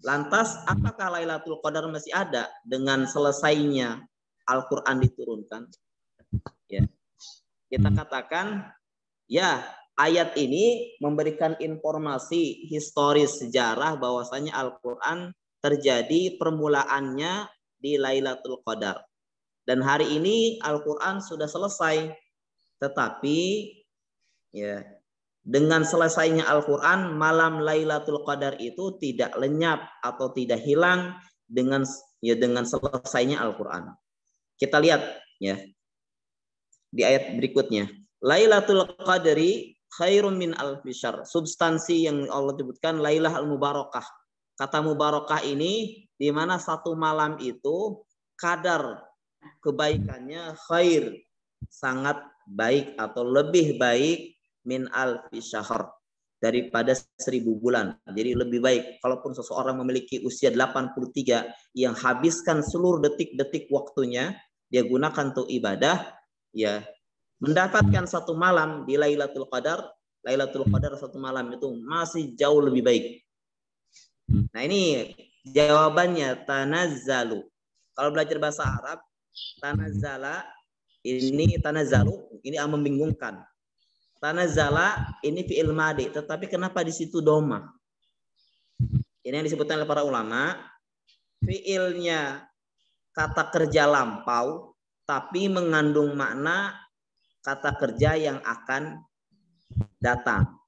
Lantas apakah Lailatul Qadar masih ada dengan selesainya Al-Quran diturunkan? Ya. Kita katakan, ya, ayat ini memberikan informasi historis sejarah bahwasanya Al-Quran terjadi permulaannya di Lailatul Qadar. Dan hari ini Al-Quran sudah selesai. Tetapi ya, dengan selesainya Al-Quran, malam Lailatul Qadar itu tidak lenyap atau tidak hilang dengan selesainya Al-Quran. Kita lihat ya di ayat berikutnya. Lailatul Qadri khairun min alfi syahr. Substansi yang Allah sebutkan Lailah al-Mubarakah. Kata mubarakah ini di mana satu malam itu kadar kebaikannya khair, sangat baik atau lebih baik min alfi syahr, daripada 1000 bulan. Jadi lebih baik. Kalaupun seseorang memiliki usia 83 yang habiskan seluruh detik-detik waktunya dia gunakan untuk ibadah, ya mendapatkan satu malam di Lailatul Qadar. Lailatul Qadar satu malam itu masih jauh lebih baik. Nah ini jawabannya tanazzalu. Kalau belajar bahasa Arab, tanazzala ini tanazzalu ini membingungkan. Tanazzala ini fi'il madi, tetapi kenapa di situ doma? Ini yang disebutkan oleh para ulama, fi'ilnya kata kerja lampau tapi mengandung makna kata kerja yang akan datang.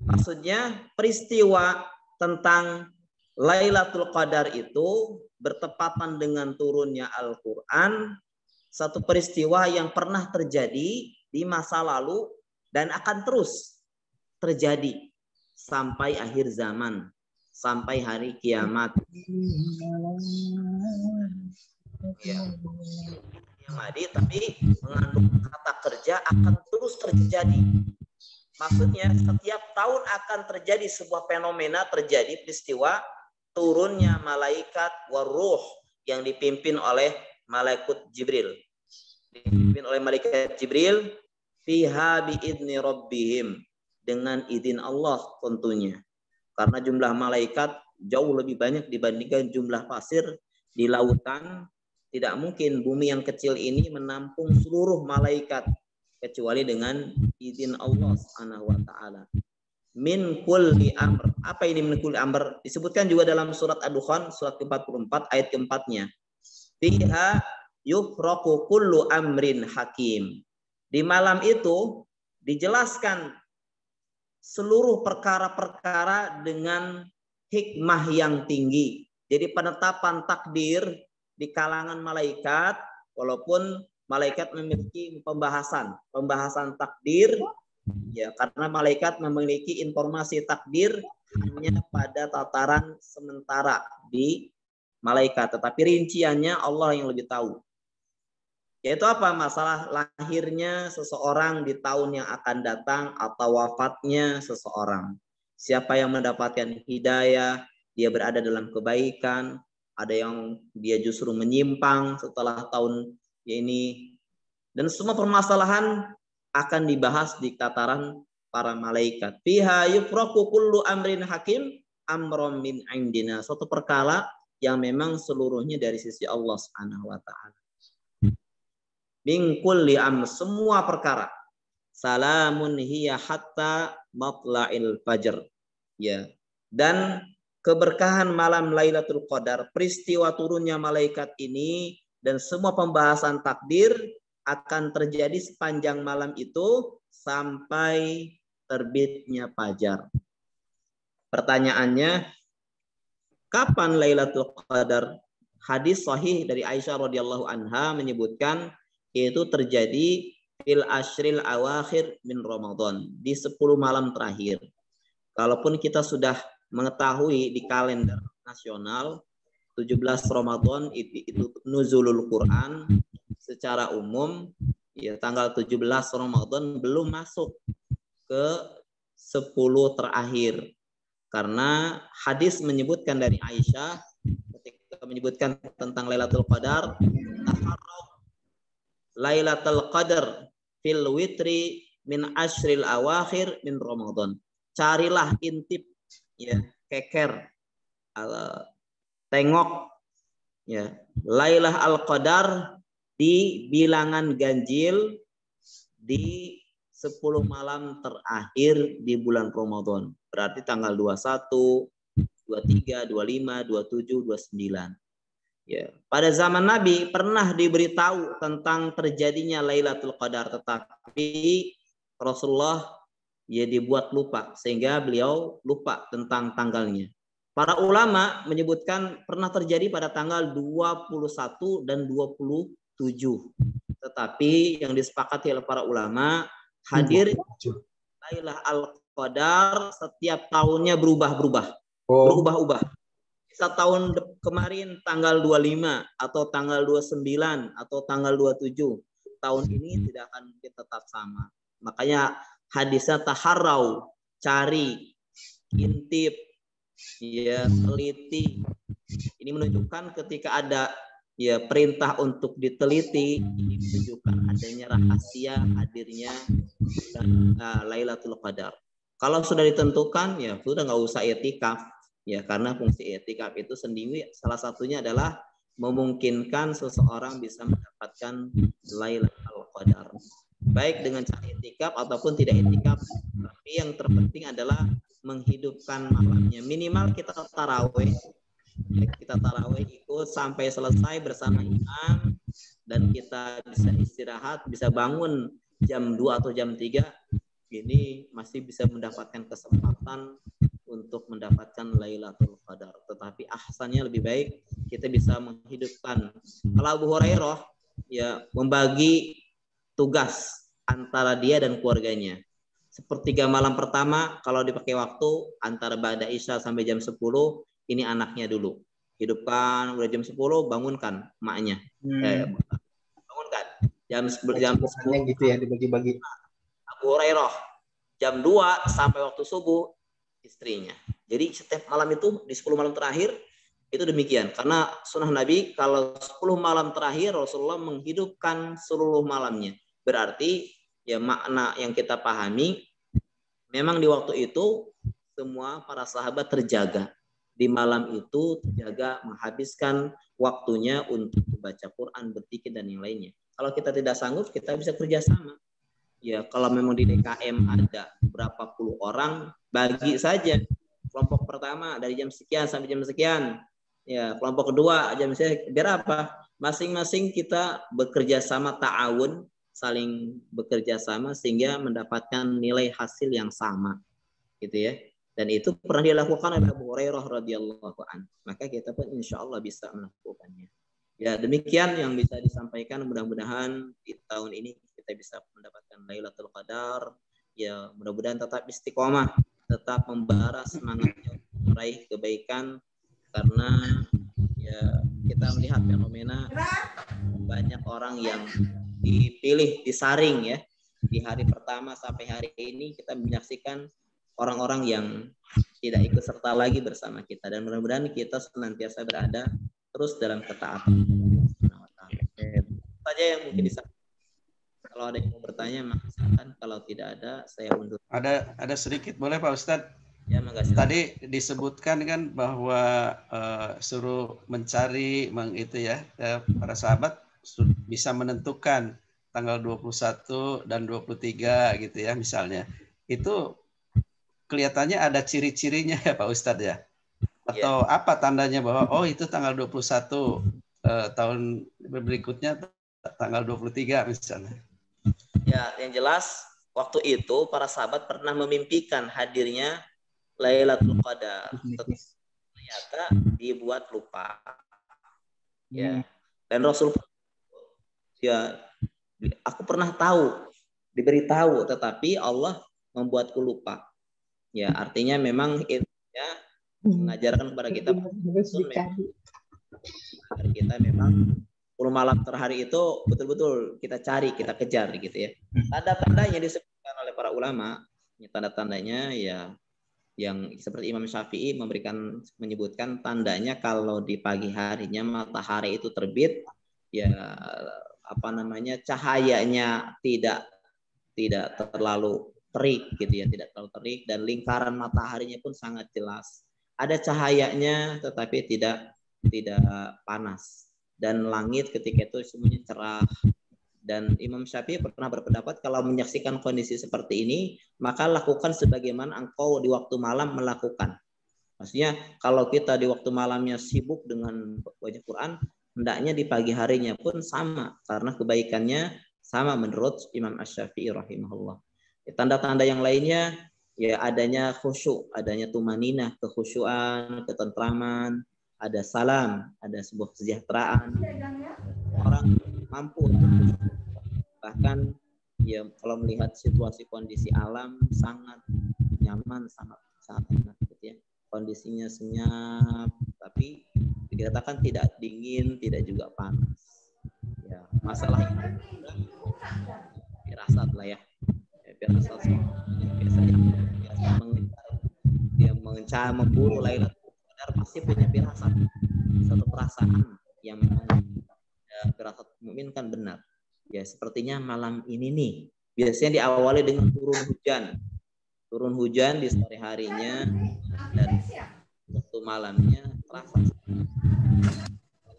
Maksudnya peristiwa tentang Lailatul Qadar itu bertepatan dengan turunnya Al-Quran, satu peristiwa yang pernah terjadi di masa lalu dan akan terus terjadi sampai akhir zaman, sampai hari kiamat. Ya. Tapi mengandung kata kerja akan terus terjadi. Maksudnya setiap tahun akan terjadi sebuah fenomena, terjadi peristiwa turunnya malaikat waruh yang dipimpin oleh malaikat Jibril. Dipimpin oleh malaikat Jibril fiha biidni rabbihim, dengan izin Allah tentunya. Karena jumlah malaikat jauh lebih banyak dibandingkan jumlah pasir di lautan. Tidak mungkin bumi yang kecil ini menampung seluruh malaikat kecuali dengan izin Allah Subhanahu wa taala. Min kulli amr. Apa ini min kulli amr? Disebutkan juga dalam surat Ad-Dukhan surat ke-44 ayat ke-4-nya. Fiha yufraqu kullu amrin hakim. Di malam itu dijelaskan seluruh perkara-perkara dengan hikmah yang tinggi. Jadi penetapan takdir di kalangan malaikat, walaupun malaikat memiliki pembahasan takdir, ya karena malaikat memiliki informasi takdir hanya pada tataran sementara di malaikat, tetapi rinciannya Allah yang lebih tahu. Yaitu apa? Masalah lahirnya seseorang di tahun yang akan datang atau wafatnya seseorang. Siapa yang mendapatkan hidayah, dia berada dalam kebaikan, ada yang dia justru menyimpang setelah tahun ini. Dan semua permasalahan akan dibahas di tataran para malaikat. Fiha yufraqu kullu amrin hakim amron min indina. Suatu perkara yang memang seluruhnya dari sisi Allah Subhanahu wa taala. Min kulli amr, semua perkara. Salamun hiya hatta matla'il fajr. Ya. Dan keberkahan malam Lailatul Qadar, peristiwa turunnya malaikat ini dan semua pembahasan takdir akan terjadi sepanjang malam itu sampai terbitnya fajar. Pertanyaannya, kapan Lailatul Qadar? Hadis sahih dari Aisyah radhiyallahu anha menyebutkan itu terjadi fil ashril awakhir min Ramadan, di 10 malam terakhir. Kalaupun kita sudah mengetahui di kalender nasional 17 Ramadan itu nuzulul Quran secara umum, ya tanggal 17 Ramadan belum masuk ke 10 terakhir. Karena hadis menyebutkan dari Aisyah ketika menyebutkan tentang Lailatul Qadar, Lailatul Qadar fil witri min ashril awakhir min Ramadan. Carilah, intip, ya, keker, tengok, ya, Lailah Al-Qadar di bilangan ganjil di 10 malam terakhir di bulan Ramadan. Berarti tanggal 21, 23, 25, 27, 29. Ya, pada zaman Nabi pernah diberitahu tentang terjadinya Lailatul Qadar, tetapi Rasulullah ya dibuat lupa sehingga beliau lupa tentang tanggalnya. Para ulama menyebutkan pernah terjadi pada tanggal 21 dan 27. Tetapi yang disepakati oleh para ulama hadir Lailatul Al-Qadar setiap tahunnya berubah-ubah. Berubah-ubah. Bisa tahun kemarin tanggal 25 atau tanggal 29 atau tanggal 27. Tahun ini tidak akan tetap sama. Makanya hadisnya taharrau, cari, intip, ya, teliti. Ini menunjukkan ketika ada ya perintah untuk diteliti, ini menunjukkan adanya rahasia hadirnya Lailatul Qadar. Kalau sudah ditentukan ya sudah nggak usah i'tikaf ya, karena fungsi i'tikaf itu sendiri salah satunya adalah memungkinkan seseorang bisa mendapatkan Lailatul Qadar. Baik dengan cara i'tikaf ataupun tidak i'tikaf, tapi yang terpenting adalah menghidupkan malamnya. Minimal kita tarawih. Kita tarawih ikut sampai selesai bersama imam dan kita bisa istirahat, bisa bangun jam 2 atau jam 3. Ini masih bisa mendapatkan kesempatan untuk mendapatkan Lailatul Qadar. Tetapi ahsannya lebih baik kita bisa menghidupkan. Kalau Abu Hurairah ya membagi tugas antara dia dan keluarganya. Sepertiga malam pertama kalau dipakai waktu antara ba'da Isya sampai jam 10, ini anaknya dulu. Hidupkan, udah jam 10 bangunkan emaknya. Bangunkan. Jam 10 gitu ya, dibagi-bagi. Abu Hurairah jam 2 sampai waktu subuh istrinya. Jadi setiap malam itu di 10 malam terakhir itu demikian. Karena sunnah Nabi kalau 10 malam terakhir Rasulullah menghidupkan seluruh malamnya. Berarti ya makna yang kita pahami memang di waktu itu semua para sahabat terjaga. Di malam itu terjaga menghabiskan waktunya untuk membaca Quran, berzikir dan yang lainnya. Kalau kita tidak sanggup, kita bisa kerjasama. Ya, kalau memang di DKM ada berapa puluh orang, bagi saja. Kelompok pertama dari jam sekian sampai jam sekian. Ya, kelompok kedua jam sekian. Biar apa? Masing-masing kita bekerja sama, ta'awun, saling bekerja sama sehingga mendapatkan nilai hasil yang sama. Gitu ya. Dan itu pernah dilakukan oleh Abu Hurairah radhiyallahu anhu. Maka kita pun insya Allah bisa melakukannya. Ya, demikian yang bisa disampaikan. Mudah-mudahan di tahun ini kita bisa mendapatkan Lailatul Qadar. Ya, mudah-mudahan tetap istiqomah, tetap membara semangatnya meraih kebaikan, karena ya kita melihat fenomena banyak orang yang dipilih, disaring ya. Di hari pertama sampai hari ini kita menyaksikan orang-orang yang tidak ikut serta lagi bersama kita, dan mudah-mudahan kita senantiasa berada terus dalam ketaatan. Saja yang mungkin bisa. Kalau ada yang mau bertanya, maka silakan. Kalau tidak ada, saya undur. Ada sedikit boleh Pak Ustadz? Ya, makasih. Tadi disebutkan kan bahwa suruh mencari para sahabat bisa menentukan tanggal 21 dan 23 gitu ya misalnya. Itu kelihatannya ada ciri-cirinya ya Pak Ustadz ya? Atau apa tandanya bahwa oh itu tanggal 21 tahun berikutnya tanggal 23 misalnya? Ya, yang jelas waktu itu para sahabat pernah memimpikan hadirnya Lailatul Qadar. Ternyata dibuat lupa. Ya. Dan Rasul ya, aku pernah tahu, diberitahu, tetapi Allah membuatku lupa. Ya, artinya memang intinya mengajarkan kepada kita kita memang 10 malam terakhir itu betul-betul kita cari, kita kejar gitu ya. Tanda-tandanya disebutkan oleh para ulama, ya, tanda-tandanya ya yang seperti Imam Syafi'i menyebutkan tandanya kalau di pagi harinya matahari itu terbit, ya cahayanya tidak terlalu terik gitu ya, tidak terlalu terik, dan lingkaran mataharinya pun sangat jelas. Ada cahayanya tetapi tidak panas, dan langit ketika itu semuanya cerah. Dan Imam Syafi'i pernah berpendapat kalau menyaksikan kondisi seperti ini, maka lakukan sebagaimana engkau di waktu malam melakukan. Maksudnya kalau kita di waktu malamnya sibuk dengan baca Quran, hendaknya di pagi harinya pun sama, karena kebaikannya sama menurut Imam Asy-Syafi'i rahimahullah. Tanda-tanda yang lainnya ya adanya khusyuk, adanya tumaninah, kekhusyuan, ketentraman, ada salam, ada sebuah kesejahteraan. Orang mampu untuk bahkan ya kalau melihat situasi kondisi alam sangat nyaman, sangat enak gitu ya. Kondisinya senyap, tapi dikatakan tidak dingin, tidak juga panas. Ya, masalah itu firasat lah ya. Firasat biasanya dia mengejar memburu Lailatul Qadar pasti punya firasat, satu perasaan yang memang firasat mukmin kan benar. Ya sepertinya malam ini nih biasanya diawali dengan turun hujan di sore harinya dan waktu malamnya terasa.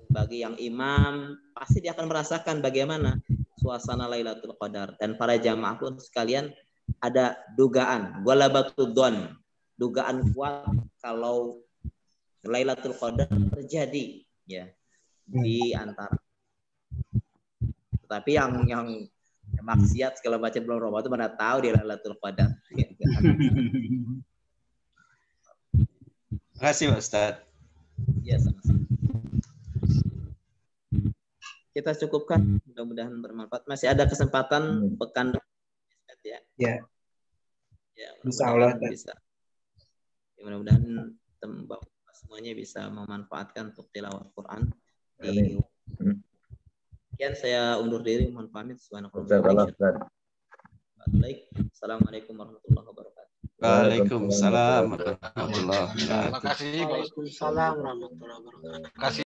Bagi yang imam pasti dia akan merasakan bagaimana suasana Lailatul Qadar, dan para jamaah pun sekalian ada dugaan ghalabatud dzan, dugaan kuat kalau Lailatul Qadar terjadi ya di antara. Tetapi yang maksiat segala macam belum Ramadan mana tahu di Lailatul Qadar. Terima kasih Pak Ustaz. Ya, sama-sama. Kita cukupkan, mudah-mudahan bermanfaat. Masih ada kesempatan pekan ya. Ya. Ya, Insya Allah bisa. Ya, mudah-mudahan semuanya bisa memanfaatkan untuk tilawah Quran. Sekian saya undur diri, mohon pamit. Assalamualaikum warahmatullahi wabarakatuh. Waalaikumsalam warahmatullahi wabarakatuh. Waalaikumsalam warahmatullahi wabarakatuh.